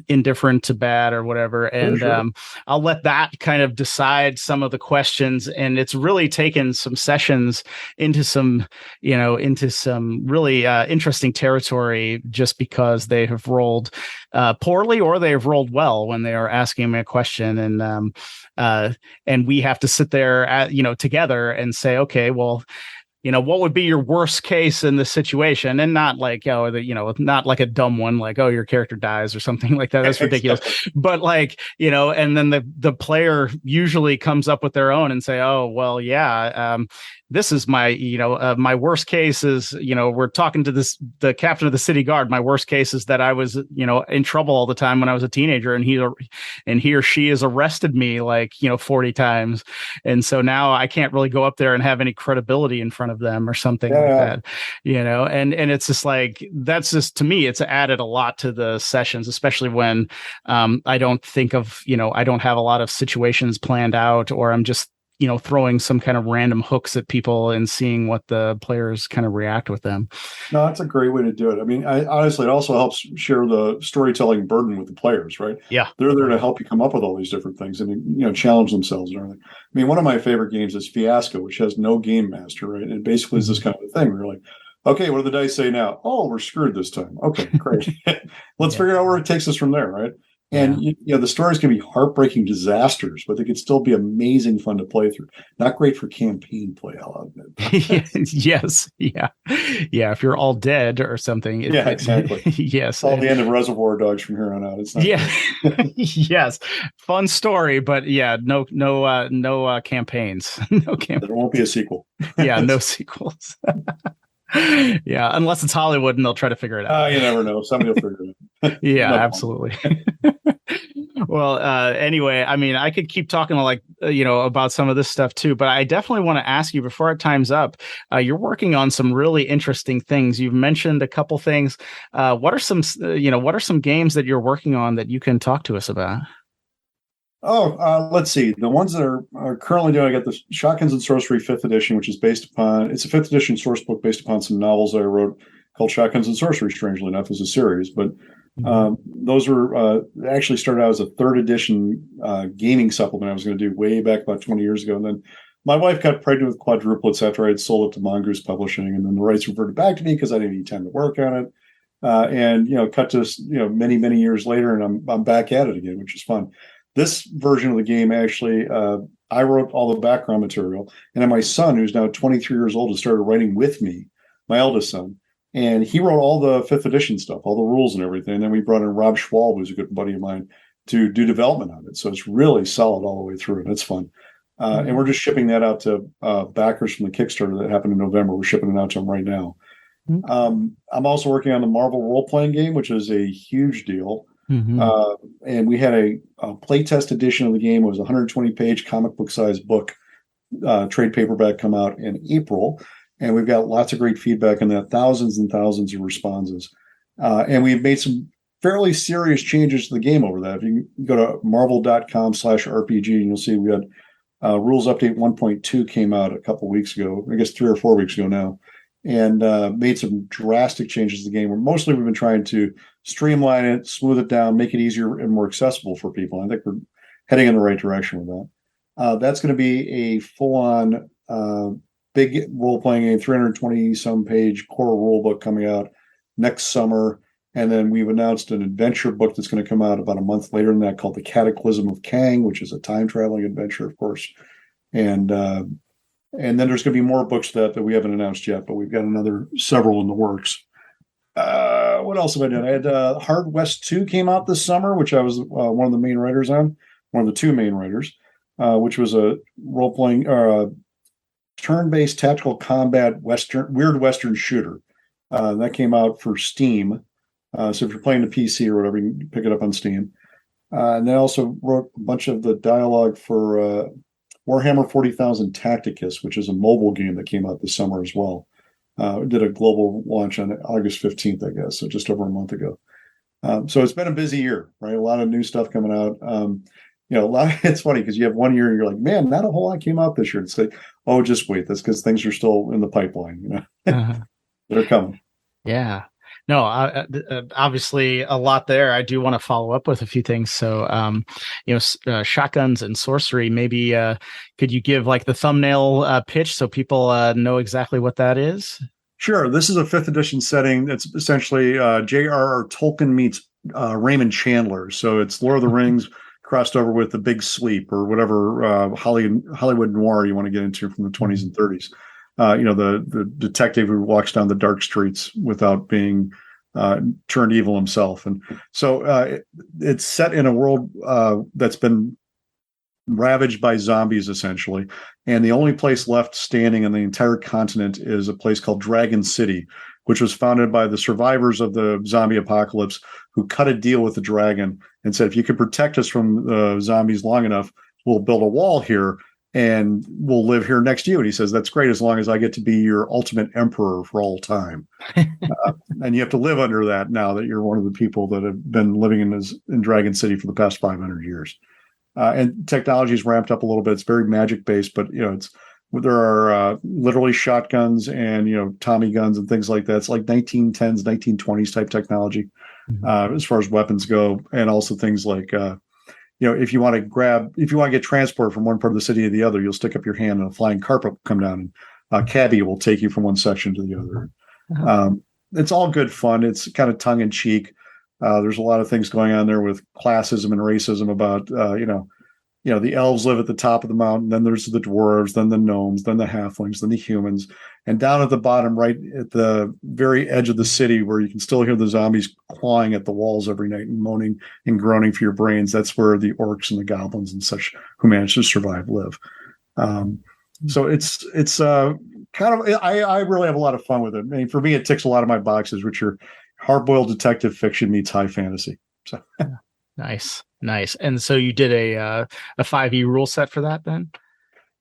indifferent to bad or whatever. And Sure. I'll let that kind of decide some of the questions. And it's really taken some sessions into some really interesting territory just because they have rolled poorly or they have rolled well when they are asking me a question. And we have to sit there together and say, okay, well, what would be your worst case in this situation? And not like, not like a dumb one, like, oh, your character dies or something like that. That's ridiculous. But and then the player usually comes up with their own and say, oh, well, yeah, this is my, my worst case is, we're talking to the captain of the city guard. My worst case is that I was, in trouble all the time when I was a teenager, and he or she has arrested me 40 times. And so now I can't really go up there and have any credibility in front of them or something like that, and it's just that's just, to me, it's added a lot to the sessions, especially when I don't think of, I don't have a lot of situations planned out, or I'm just throwing some kind of random hooks at people and seeing what the players kind of react with them. No, that's a great way to do it. I mean, honestly, it also helps share the storytelling burden with the players, right? Yeah. They're there to help you come up with all these different things and, challenge themselves and everything. I mean, one of my favorite games is Fiasco, which has no game master, right? And basically is this kind of a thing where you're like, okay, what do the dice say now? Oh, we're screwed this time. Okay, great. Let's figure out where it takes us from there, right? And the stories can be heartbreaking disasters, but they could still be amazing fun to play through. Not great for campaign play, I'll admit. Yes, yeah. If you're all dead or something. Exactly. Yes, it's all the end of Reservoir Dogs from here on out. It's not yes, fun story, but no campaigns. No campaigns. There won't be a sequel. No sequels. Unless it's Hollywood and they'll try to figure it out. You never know. Somebody will figure it out. Yeah, absolutely. Well, anyway, I mean, I could keep talking about some of this stuff too, but I definitely want to ask you before our time's up. You're working on some really interesting things. You've mentioned a couple things. What are some games that you're working on that you can talk to us about? Let's see. The ones that are currently doing, I got the Shotguns and Sorcery 5th edition, which is it's a 5th edition source book based upon some novels that I wrote called Shotguns and Sorcery, strangely enough, as a series. But those were actually started out as a 3rd edition gaming supplement I was going to do way back about 20 years ago. And then my wife got pregnant with quadruplets after I had sold it to Mongoose Publishing. And then the rights reverted back to me because I didn't need time to work on it. Cut to many, many years later, and I'm back at it again, which is fun. This version of the game, actually, I wrote all the background material. And then my son, who's now 23 years old, has started writing with me, my eldest son. And he wrote all the 5th edition stuff, all the rules and everything. And then we brought in Rob Schwalb, who's a good buddy of mine, to do development on it. So it's really solid all the way through, and it's fun. And we're just shipping that out to backers from the Kickstarter that happened in November. We're shipping it out to them right now. I'm also working on the Marvel role-playing game, which is a huge deal. And we had a playtest edition of the game. It was a 120-page comic book-sized book, trade paperback, come out in April. And we've got lots of great feedback on that, thousands and thousands of responses. And we've made some fairly serious changes to the game over that. If you go to marvel.com/RPG, and you'll see we had Rules Update 1.2 came out a couple weeks ago, I guess 3 or 4 weeks ago now, and made some drastic changes to the game. Mostly we've been trying to streamline it, smooth it down, make it easier and more accessible for people. I think we're heading in the right direction with that. That's going to be a full-on big role-playing game, 320-some page core rule book coming out next summer. And then we've announced an adventure book that's going to come out about a month later than that, called The Cataclysm of Kang, which is a time-traveling adventure, of course. And then there's going to be more books that we haven't announced yet, but we've got another several in the works. What else have I done? I had Hard West 2 came out this summer, which I was one of the main writers on, one of the two main writers, which was a role-playing turn-based tactical combat weird Western shooter. That came out for Steam. So if you're playing the PC or whatever, you can pick it up on Steam. And they also wrote a bunch of the dialogue for Warhammer 40,000 Tacticus, which is a mobile game that came out this summer as well. Did a global launch on August 15th, I guess, so just over a month ago. So it's been a busy year, right? A lot of new stuff coming out. It's funny because you have one year and you're like, man, not a whole lot came out this year. It's like, oh, just wait. That's because things are still in the pipeline, They're coming. Yeah. No, obviously a lot there. I do want to follow up with a few things. So, shotguns and sorcery, maybe could you give like the thumbnail pitch so people know exactly what that is? Sure. This is a 5th edition setting. It's essentially J.R.R. Tolkien meets Raymond Chandler. So it's Lord of the Rings crossed over with The Big Sleep or whatever Hollywood noir you want to get into from the 20s and 30s. The detective who walks down the dark streets without being turned evil himself. And so it's set in a world that's been ravaged by zombies, essentially. And the only place left standing on the entire continent is a place called Dragon City, which was founded by the survivors of the zombie apocalypse who cut a deal with the dragon and said, if you can protect us from the zombies long enough, we'll build a wall here and we'll live here next to you. And he says, that's great, as long as I get to be your ultimate emperor for all time. And you have to live under that now that you're one of the people that have been living in Dragon City for the past 500 years. And technology's ramped up a little bit. It's very magic based, but there are literally shotguns and Tommy guns and things like that. It's like 1910s, 1920s type technology as far as weapons go, and also things like if you want to get transport from one part of the city to the other, you'll stick up your hand and a flying carpet will come down and a cabbie will take you from one section to the other. It's all good fun. It's kind of tongue in cheek. There's a lot of things going on there with classism and racism about, the elves live at the top of the mountain, then there's the dwarves, then the gnomes, then the halflings, then the humans. And down at the bottom, right at the very edge of the city where you can still hear the zombies clawing at the walls every night and moaning and groaning for your brains, that's where the orcs and the goblins and such who manage to survive live. So it's kind of, I really have a lot of fun with it. I mean, for me, it ticks a lot of my boxes, which are hard-boiled detective fiction meets high fantasy. So Nice. And so you did a 5e rule set for that then?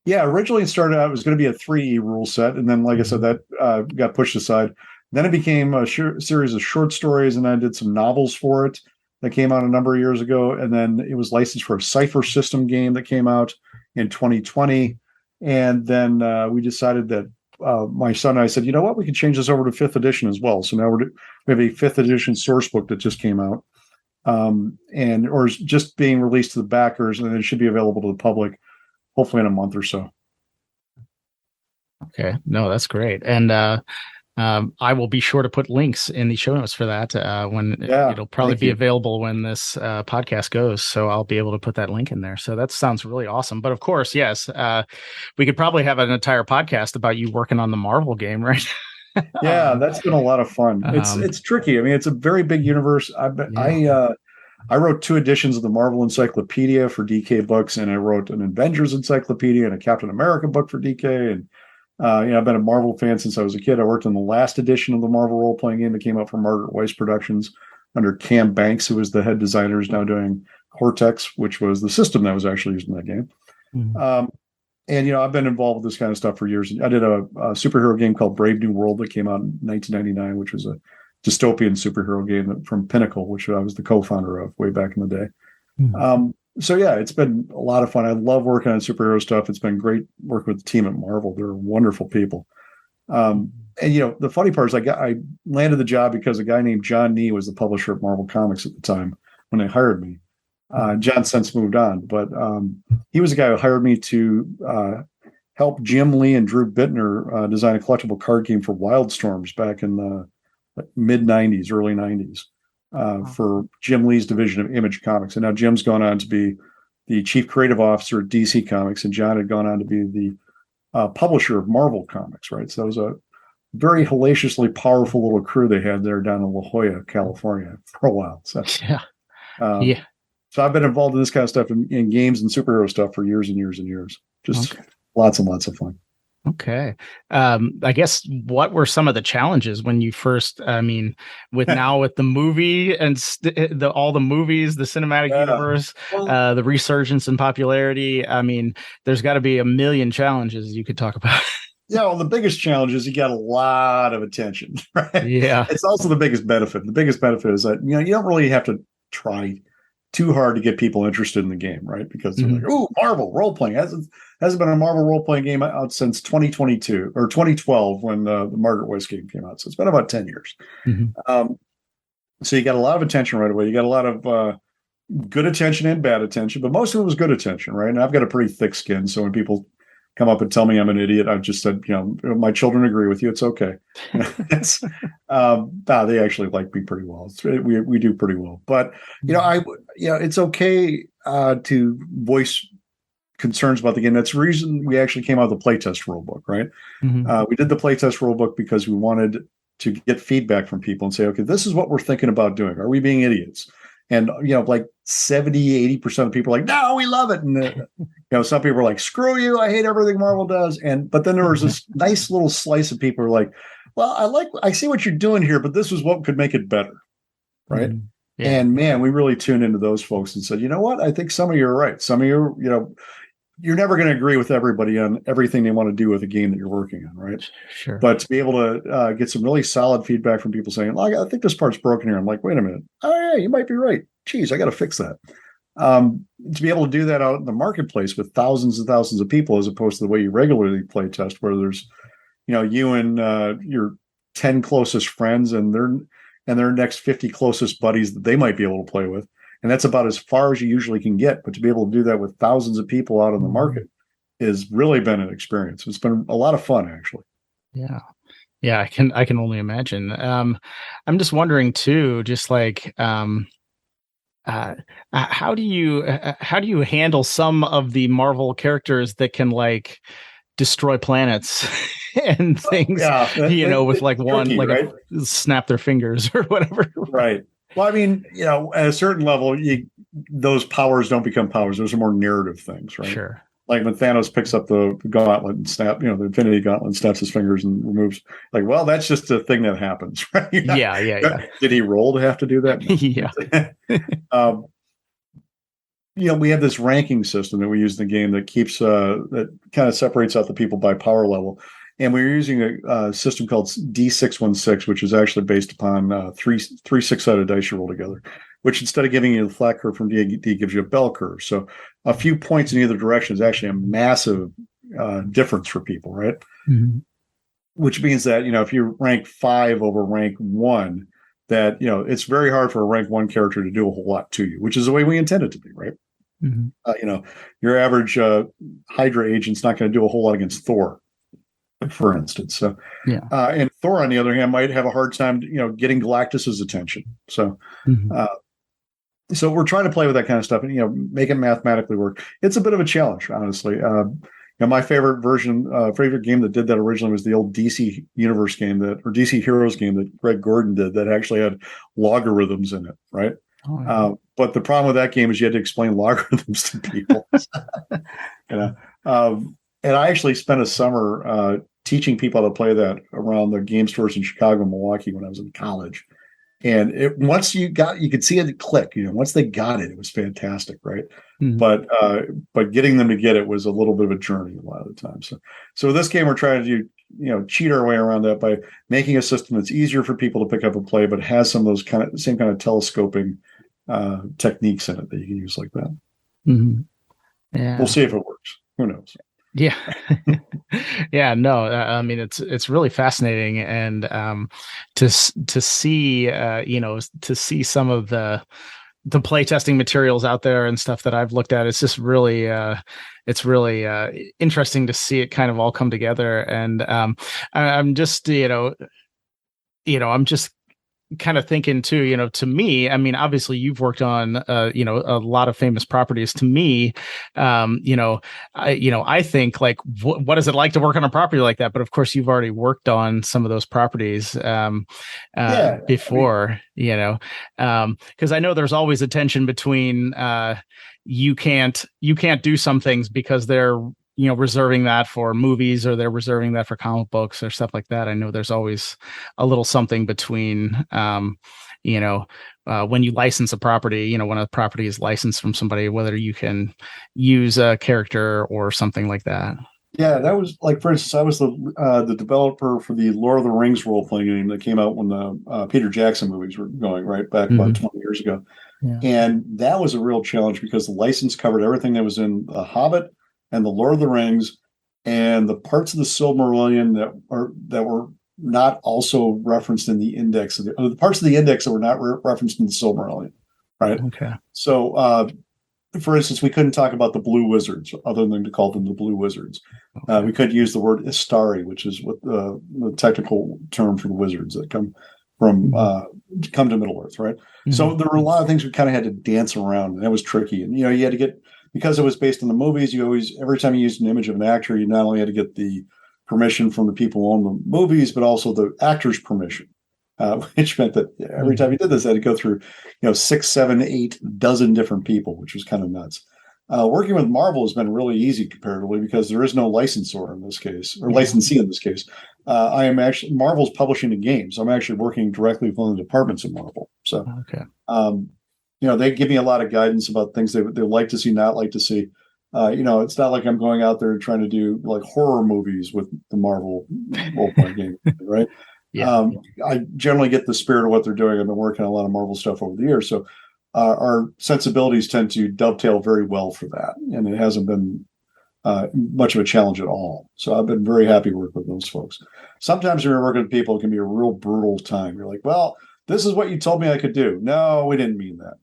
Yeah, originally it started out, it was going to be a 3e rule set. And then, like I said, that got pushed aside. Then it became a series of short stories, and I did some novels for it that came out a number of years ago. And then it was licensed for a Cypher System game that came out in 2020. And then we decided that my son and I said, you know what, we could change this over to 5th edition as well. So now we have a 5th edition source book that just came out. Or is just being released to the backers, and it should be available to the public hopefully in a month or so. Okay. No, that's great. And I will be sure to put links in the show notes for that it'll probably be available when this podcast goes. So I'll be able to put that link in there. So that sounds really awesome. But of course, yes, we could probably have an entire podcast about you working on the Marvel game, right? Yeah, that's been a lot of fun. It's tricky. I mean, it's a very big universe. I wrote 2 editions of the Marvel Encyclopedia for DK Books, and I wrote an Avengers Encyclopedia and a Captain America book for DK. And I've been a Marvel fan since I was a kid. I worked on the last edition of the Marvel role-playing game that came out from Margaret Weis Productions under Cam Banks, who was the head designer, is now doing Cortex, which was the system that was actually used in that game. Mm-hmm. And I've been involved with this kind of stuff for years. I did a superhero game called Brave New World that came out in 1999, which was a dystopian superhero game from Pinnacle, which I was the co-founder of way back in the day. Mm-hmm. So yeah, it's been a lot of fun. I love working on superhero stuff. It's been great working with the team at Marvel. They're wonderful people. And the funny part is I landed the job because a guy named John Nee was the publisher of Marvel Comics at the time when they hired me. John since moved on, but he was the guy who hired me to help Jim Lee and Drew Bittner design a collectible card game for Wildstorms back in the mid 90s, early 90s, for Jim Lee's division of Image Comics. And now Jim's gone on to be the chief creative officer at DC Comics, and John had gone on to be the publisher of Marvel Comics, right? So that was a very hellaciously powerful little crew they had there down in La Jolla, California for a while. So, yeah. So I've been involved in this kind of stuff in games and superhero stuff for years and years and years. Just lots and lots of fun. Okay. I guess what were some of the challenges when you first, with the movie and all the movies, the cinematic universe, the resurgence in popularity? There's got to be a million challenges you could talk about. Yeah, well, the biggest challenge is you got a lot of attention, right? Yeah. It's also the biggest benefit. The biggest benefit is that, you don't really have to try too hard to get people interested in the game, right? Because they're like, "Oh, Marvel role-playing hasn't been a Marvel role-playing game out since 2022 or 2012 when the Margaret Weis game came out. So it's been about 10 years. Mm-hmm. So you got a lot of attention right away. You got a lot of good attention and bad attention, but most of it was good attention, right? And I've got a pretty thick skin, so when people come up and tell me I'm an idiot, I've just said, my children agree with you. It's okay. They actually like me pretty well. We do pretty well, but it's okay to voice concerns about the game. That's the reason we actually came out with the playtest rulebook, right? Mm-hmm. We did the playtest rulebook because we wanted to get feedback from people and say, okay, this is what we're thinking about doing. Are we being idiots? And, like 70, 80% of people are like, no, we love it. And, some people are like, screw you. I hate everything Marvel does. But then there was this nice little slice of people who are like, well, I see what you're doing here, but this is what could make it better. Right. Mm-hmm. Yeah. And man, we really tuned into those folks and said, you know what? I think some of you are right. Some of you, you're never going to agree with everybody on everything they want to do with a game that you're working on, right? Sure. But to be able to get some really solid feedback from people saying, I think this part's broken here. I'm like, wait a minute. Oh, yeah, you might be right. Geez, I got to fix that. To be able to do that out in the marketplace with thousands and thousands of people, as opposed to the way you regularly play test, where there's, you and your 10 closest friends and their next 50 closest buddies that they might be able to play with. And that's about as far as you usually can get. But to be able to do that with thousands of people out on the market has really been an experience. It's been a lot of fun, actually. Yeah. Yeah, I can only imagine. I'm just wondering too, just like how do you handle some of the Marvel characters that can like destroy planets and things, with like one, tricky, like right? Snap their fingers or whatever. Right. Well, at a certain level, those powers don't become powers. Those are more narrative things, right? Sure. Like when Thanos picks up the gauntlet and the Infinity Gauntlet and snaps his fingers and removes, that's just a thing that happens, right? Yeah. Did he roll to have to do that? No. Yeah. We have this ranking system that we use in the game that keeps that kind of separates out the people by power level. And we're using a system called D616, which is actually based upon three six-sided dice you roll together, which instead of giving you the flat curve from D&D gives you a bell curve. So a few points in either direction is actually a massive difference for people, right? Mm-hmm. Which means that, if you rank 5 over rank 1, that, it's very hard for a rank 1 character to do a whole lot to you, which is the way we intend it to be, right? Mm-hmm. Your average Hydra agent's not going to do a whole lot against Thor, for instance. So, and Thor, on the other hand, might have a hard time, getting Galactus's attention. So, so we're trying to play with that kind of stuff and, make it mathematically work. It's a bit of a challenge, honestly. My favorite game that did that originally was the old DC Universe game or DC Heroes game that Greg Gordon did that actually had logarithms in it, right? Oh, yeah. But the problem with that game is you had to explain logarithms to people. you know, and I actually spent a summer teaching people how to play that around the game stores in Chicago and Milwaukee when I was in college. And once you could see it click. Once they got it, it was fantastic, right? Mhm. But getting them to get it was a little bit of a journey a lot of the time. So with this game, we're trying to do cheat our way around that by making a system that's easier for people to pick up and play, but has some of those same kind of telescoping techniques in it that you can use like that. Mm-hmm. Yeah, we'll see if it works. Who knows? Yeah. Yeah, no, I mean, it's really fascinating. And to see, to see some of the playtesting materials out there and stuff that I've looked at, it's just really, it's really interesting to see it kind of all come together. And I'm just, I'm just kind of thinking too, to me, I mean, obviously you've worked on, a lot of famous properties. To me, I think like, what is it like to work on a property like that? But of course you've already worked on some of those properties, before, because I know there's always a tension between, you can't do some things because they're, reserving that for movies, or they're reserving that for comic books or stuff like that. I know there's always a little something between, when you license a property, when a property is licensed from somebody, whether you can use a character or something like that. Yeah, that was like, for instance, I was the developer for the Lord of the Rings role-playing game that came out when the Peter Jackson movies were going, right back about 20 years ago. Yeah. And that was a real challenge because the license covered everything that was in The Hobbit and the Lord of the Rings, and the parts of the Silmarillion that were not also referenced in the index, the parts of the index that were not referenced in the Silmarillion, right? Okay. So, for instance, we couldn't talk about the Blue Wizards other than to call them the Blue Wizards. Okay. We could use the word Istari, which is what the technical term for the wizards that come to Middle Earth, right? Mm-hmm. So there were a lot of things we kind of had to dance around, and that was tricky. And you had to get, because it was based on the movies, every time you used an image of an actor, you not only had to get the permission from the people who own the movies, but also the actor's permission, which meant that every time you did this, I had to go through, 6, 7, 8 dozen different people, which was kind of nuts. Working with Marvel has been really easy comparatively because there is no licensor in this case, or licensee in this case. Marvel's publishing the games. I'm actually working directly with one of the departments of Marvel. So, okay. They give me a lot of guidance about things they like to see, not like to see. It's not like I'm going out there trying to do like horror movies with the Marvel role-playing game, right? Yeah. I generally get the spirit of what they're doing. I've been working on a lot of Marvel stuff over the years, so our sensibilities tend to dovetail very well for that, and it hasn't been much of a challenge at all. So I've been very happy to work with those folks. Sometimes when you're working with people, it can be a real brutal time. You're like, well, this is what you told me I could do. No, we didn't mean that.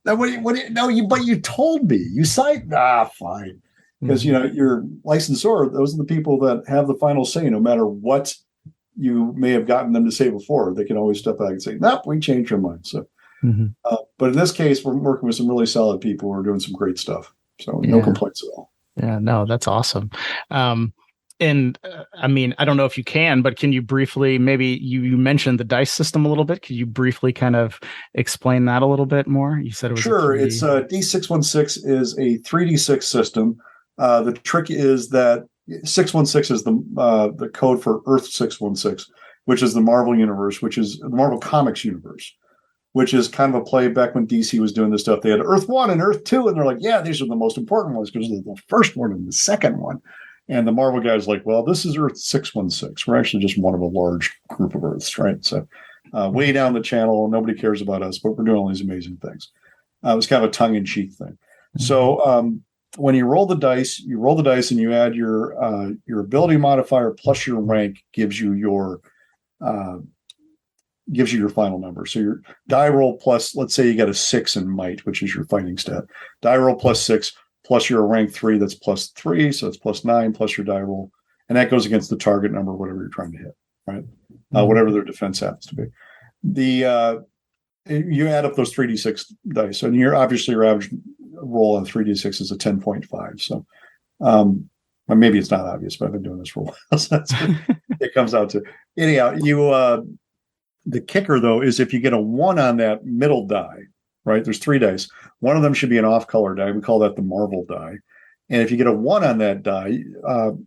But you told me. You signed. Fine. Because, your licensor, those are the people that have the final say, no matter what you may have gotten them to say before. They can always step back and say, nope, we changed our mind. So, but in this case, we're working with some really solid people who are doing some great stuff. So no complaints at all. Yeah, no, that's awesome. And I mean, I don't know if you can, but can you briefly, maybe you mentioned the dice system a little bit. Could you briefly kind of explain that a little bit more? You said it was sure. It's D616 is a 3D6 system. The trick is that 616 is the code for Earth 616, which is the Marvel universe, which is the Marvel Comics universe, which is kind of a play back when DC was doing this stuff. They had Earth 1 and Earth 2, and they're like, yeah, these are the most important ones because they're the first one and the second one. And the Marvel guy's like, well, this is Earth 616. We're actually just one of a large group of Earths, right? So way down the channel, nobody cares about us, but we're doing all these amazing things. It was kind of a tongue-in-cheek thing. Mm-hmm. So when you roll the dice and you add your ability modifier plus your rank gives you your final number. So your die roll plus, let's say you got a 6 in might, which is your fighting stat. Die roll plus 6 plus your rank 3, that's plus 3, so it's plus 9 plus your die roll, and that goes against the target number, whatever you're trying to hit, right? Whatever their defense happens to be. You add up those 3d6 dice, and your average roll on 3d6 is a 10.5. So, maybe it's not obvious, but I've been doing this for a while, so that's what it comes out to. Anyhow, the kicker though is if you get a 1 on that middle die, right? There's 3 dice. One of them should be an off-color die. We call that the Marvel die. And if you get a 1 on that die,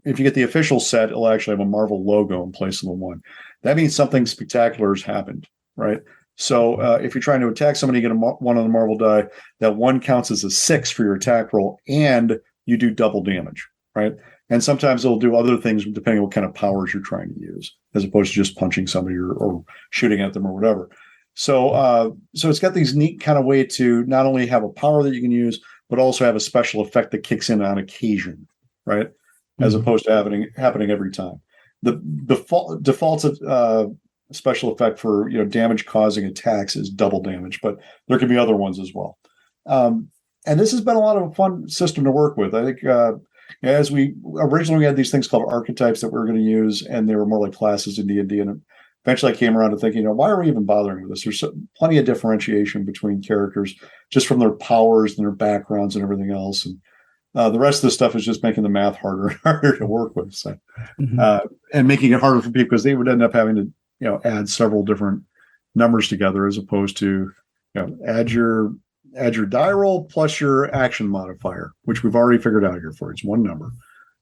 if you get the official set, it'll actually have a Marvel logo in place of the 1. That means something spectacular has happened, right? So if you're trying to attack somebody, you get a 1 on the Marvel die. That 1 counts as a 6 for your attack roll, and you do double damage, right? And sometimes it'll do other things depending on what kind of powers you're trying to use, as opposed to just punching somebody or shooting at them or whatever. So it's got these neat kind of way to not only have a power that you can use, but also have a special effect that kicks in on occasion, right? As opposed to happening every time. The default special effect for damage causing attacks is double damage, but there can be other ones as well. And this has been a lot of a fun system to work with. I think as we originally had these things called archetypes that we were going to use, and they were more like classes in D&D, and eventually I came around to thinking, why are we even bothering with this? There's plenty of differentiation between characters just from their powers and their backgrounds and everything else. And the rest of the stuff is just making the math harder and harder to work with. So, and making it harder for people because they would end up having to, add several different numbers together as opposed to, add your die roll plus your action modifier, which we've already figured out here for you. It's 1 number.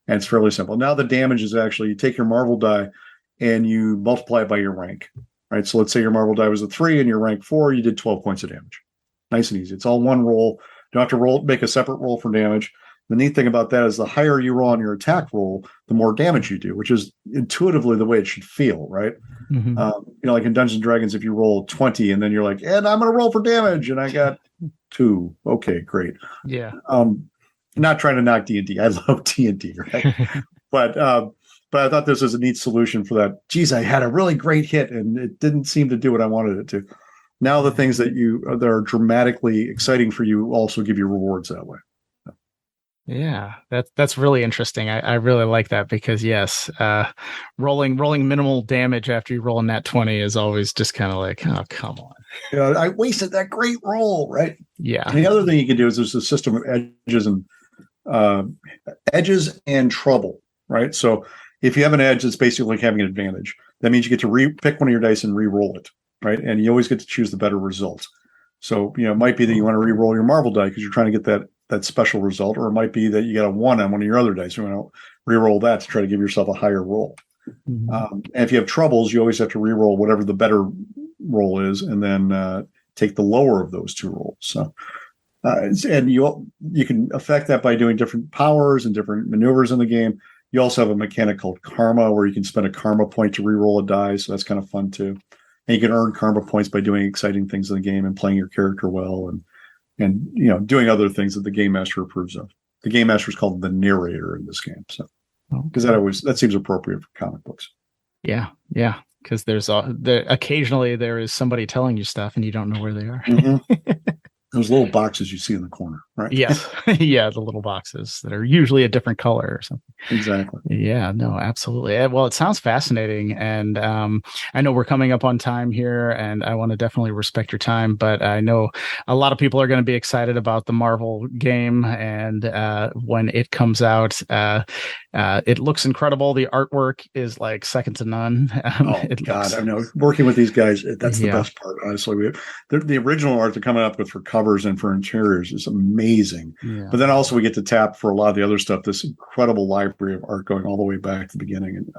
And it's fairly simple. Now the damage is actually, you take your Marvel die and you multiply it by your rank, right? So let's say your Marvel die was a 3 and your rank 4, you did 12 points of damage. Nice and easy. It's all 1 roll. You don't have to make a separate roll for damage. The neat thing about that is the higher you roll on your attack roll, the more damage you do, which is intuitively the way it should feel, right? Like in Dungeons & Dragons, if you roll 20 and then you're like, and I'm going to roll for damage, and I got 2. Okay, great. Yeah. Not trying to knock D&D. I love D&D, right? But I thought this was a neat solution for that. Geez, I had a really great hit and it didn't seem to do what I wanted it to. Now the things that are dramatically exciting for you also give you rewards that way. Yeah, that's really interesting. I really like that because yes, rolling minimal damage after you roll a nat 20 is always just kind of like, oh, come on. I wasted that great roll, right? Yeah. And the other thing you can do is there's a system of edges and trouble, right? So if you have an edge, it's basically like having an advantage. That means you get to pick one of your dice and re-roll it, right? And you always get to choose the better result. So, it might be that you want to re-roll your Marvel die because you're trying to get that special result, or it might be that you got a 1 on one of your other dice. You want to re-roll that to try to give yourself a higher roll. And if you have troubles, you always have to re-roll whatever the better roll is, and then take the lower of those 2 rolls. So, and you can affect that by doing different powers and different maneuvers in the game. You also have a mechanic called karma, where you can spend a karma point to re-roll a die, so that's kind of fun too. And you can earn karma points by doing exciting things in the game and playing your character well, and doing other things that the game master approves of. The game master is called the narrator in this game, so because that seems appropriate for comic books. Yeah, because occasionally there is somebody telling you stuff and you don't know where they are. Those little boxes you see in the corner, right? Yes. Yeah, the little boxes that are usually a different color or something. Exactly. Yeah, no, absolutely. Well, it sounds fascinating. And I know we're coming up on time here, and I want to definitely respect your time. But I know a lot of people are going to be excited about the Marvel game. And when it comes out, it looks incredible. The artwork is like second to none. I know. Working with these guys, that's the best part, honestly. The original art they're coming up with for covers and for interiors is amazing. Yeah. But then also we get to tap for a lot of the other stuff, this incredible library of art going all the way back to the beginning. And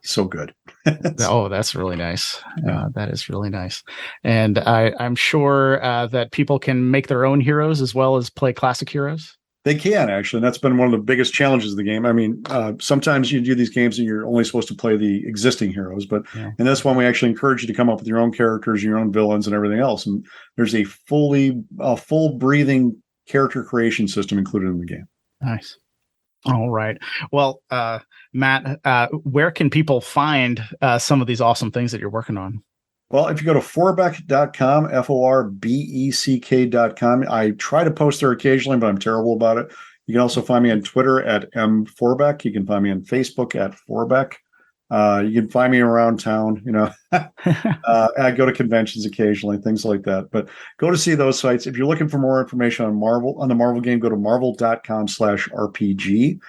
so good. That's really nice. That is really nice. And I'm sure that people can make their own heroes as well as play classic heroes. They can, actually. And that's been one of the biggest challenges of the game. I mean, sometimes you do these games and you're only supposed to play the existing heroes, but in this one, we actually encourage you to come up with your own characters, your own villains, and everything else. And there's a full breathing character creation system included in the game. Nice. All right. Well, Matt, where can people find some of these awesome things that you're working on? Well, if you go to Forbeck.com, Forbeck.com, I try to post there occasionally, but I'm terrible about it. You can also find me on Twitter at mforbeck. You can find me on Facebook at Forbeck. You can find me around town. I go to conventions occasionally, things like that. But go to see those sites. If you're looking for more information on the Marvel game, go to marvel.com/RPG.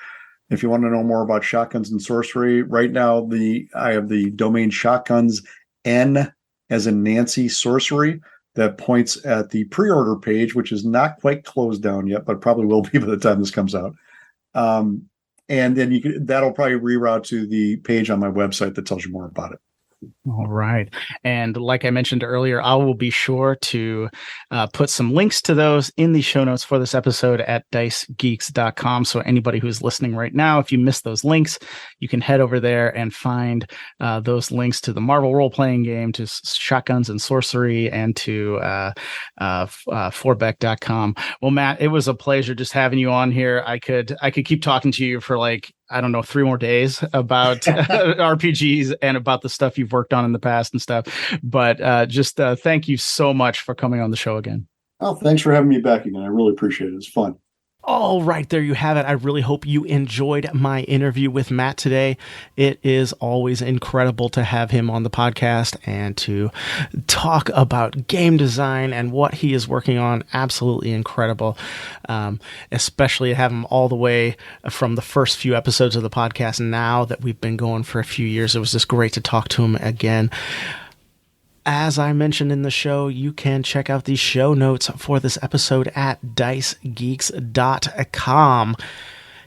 If you want to know more about shotguns and sorcery, right now I have the domain shotguns N as in Nancy sorcery that points at the pre-order page, which is not quite closed down yet, but probably will be by the time this comes out. And then that'll probably reroute to the page on my website that tells you more about it. All right. And like I mentioned earlier, I will be sure to put some links to those in the show notes for this episode at dicegeeks.com. So anybody who's listening right now, if you missed those links, you can head over there and find those links to the Marvel role-playing game, to Shotguns and Sorcery, and to Forbeck.com. Well, Matt, it was a pleasure just having you on here. I could keep talking to you for like, I don't know, 3 more days about RPGs and about the stuff you've worked on in the past and stuff. But just thank you so much for coming on the show again. Oh, thanks for having me back again. I really appreciate it. It's fun. All right, there you have it. I really hope you enjoyed my interview with Matt today. It is always incredible to have him on the podcast and to talk about game design and what he is working on. Absolutely incredible, especially to have him all the way from the first few episodes of the podcast. Now that we've been going for a few years, it was just great to talk to him again. As I mentioned in the show, you can check out the show notes for this episode at dicegeeks.com.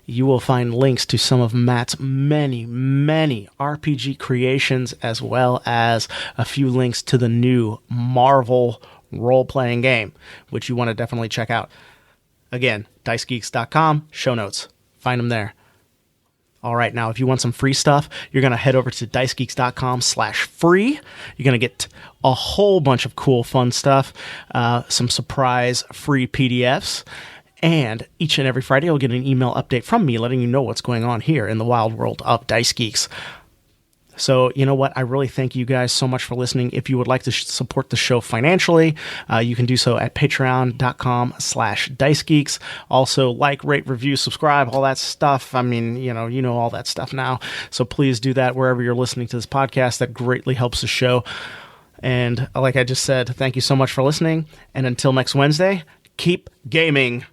You will find links to some of Matt's many, many RPG creations, as well as a few links to the new Marvel role-playing game, which you want to definitely check out. Again, dicegeeks.com, show notes. Find them there. All right, now, if you want some free stuff, you're going to head over to dicegeeks.com/free. You're going to get a whole bunch of cool, fun stuff, some surprise free PDFs, and each and every Friday, you'll get an email update from me letting you know what's going on here in the wild world of Dice Geeks. So, you know what? I really thank you guys so much for listening. If you would like to support the show financially, you can do so at patreon.com/dicegeeks. Also, like, rate, review, subscribe, all that stuff. I mean, you know all that stuff now. So please do that wherever you're listening to this podcast. That greatly helps the show. And like I just said, thank you so much for listening. And until next Wednesday, keep gaming.